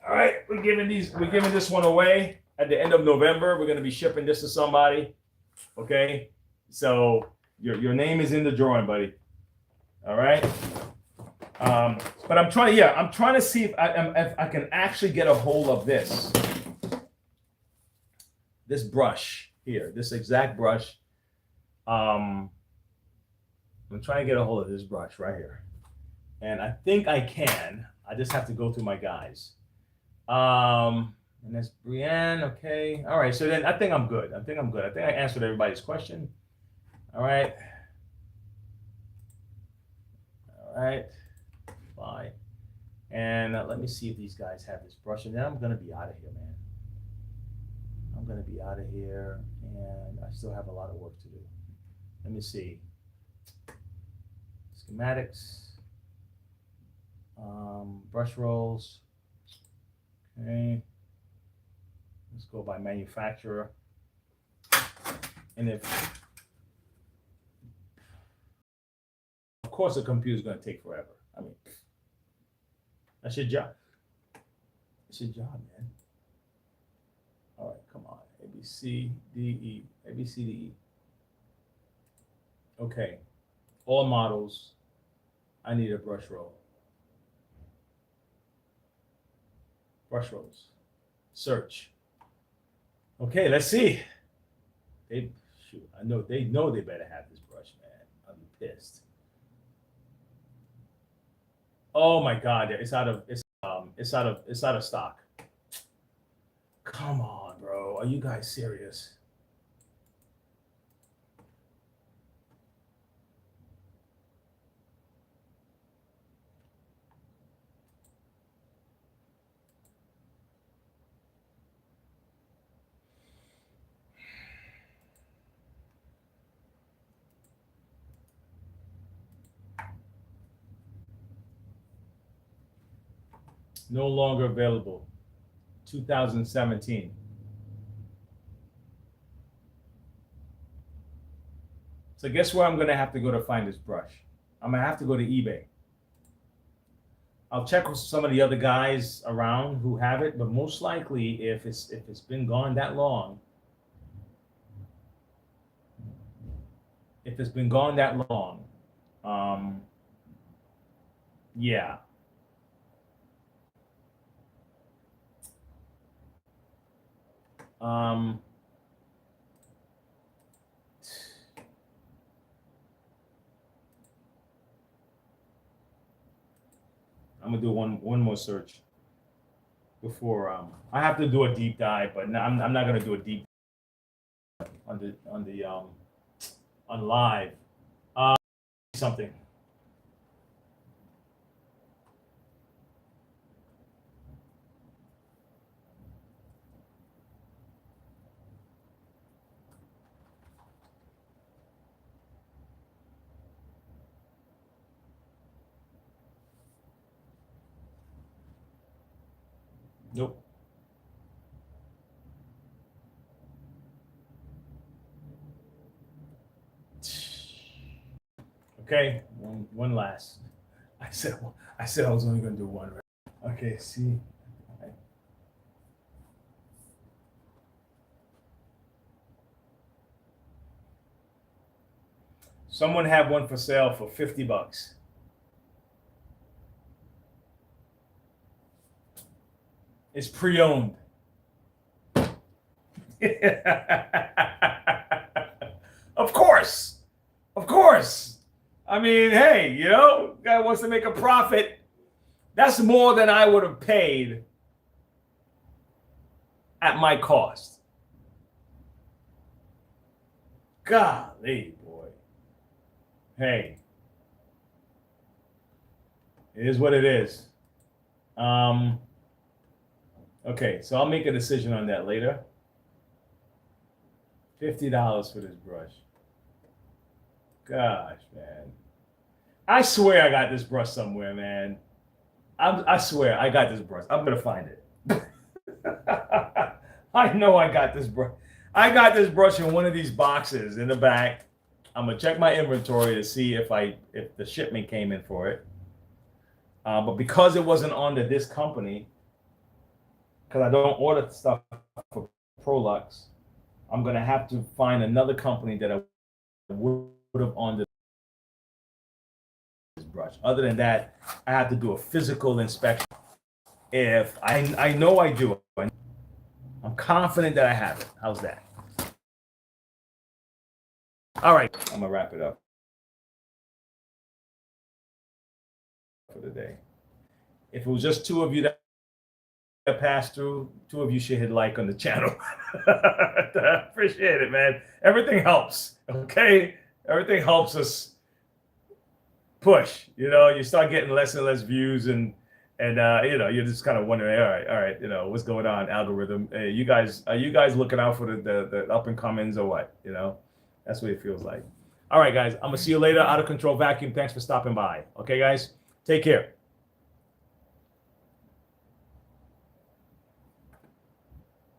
All right, we're giving this one away at the end of November. We're going to be shipping this to somebody. Okay, so your name is in the drawing, buddy. All right. But I'm trying to see if I can actually get a hold of this brush here, this exact brush. I'm trying to get a hold of this brush right here, and I think I can. I just have to go through my guys. And that's Brienne. Okay. All right. So then I think I'm good. I think I answered everybody's question. All right. Fine. And let me see if these guys have this brush, and then I'm gonna be out of here, man. I'm gonna be out of here, and I still have a lot of work to do. Let me see. Schematics. Brush rolls. Okay. Let's go by manufacturer. And of course, the computer is going to take forever. I mean, that's your job. It's your job, man. All right, come on. A, B, C, D, E. A, B, C, D, E. Okay. All models. I need a brush roll. Brush rolls. Search. Okay, let's see. They know they better have this brush, man. I'll be pissed. Oh my God, it's out of stock. Come on, bro. Are you guys serious? No longer available. 2017. So guess where I'm gonna have to go to find this brush? I'm gonna have to go to eBay. I'll check with some of the other guys around who have it, but most likely, if it's been gone that long, yeah. I'm gonna do one more search before I have to do a deep dive, but no, I'm not gonna do a deep on live. Something. Nope. Okay, one last. I said I was only gonna do one. Okay, see. Someone had one for sale for $50. It's pre-owned. Of course. I mean, hey, guy wants to make a profit. That's more than I would have paid at my cost. Golly, boy. Hey, it is what it is. Okay, so I'll make a decision on that later. $50 for this brush. Gosh, man. I swear I got this brush somewhere, man. I swear I got this brush. I'm going to find it. I know I got this brush. I got this brush in one of these boxes in the back. I'm going to check my inventory to see if the shipment came in for it. But because it wasn't under this company, because I don't order stuff for Prolux, I'm going to have to find another company that I would have ordered this brush. Other than that, I have to do a physical inspection. If I know I do, I'm confident that I have it. How's that? All right, I'm going to wrap it up for the day. If it was just two of you that passed through, two of you should hit like on the channel. Appreciate it, man. Everything helps. Okay, everything helps us push. You start getting less and less views, and you're just kind of wondering, all right, what's going on, algorithm? Hey, are you guys looking out for the up and comings or what? That's what it feels like. All right, guys, I'm gonna see you later. Out of Control Vacuum. Thanks for stopping by. Okay, guys, take care.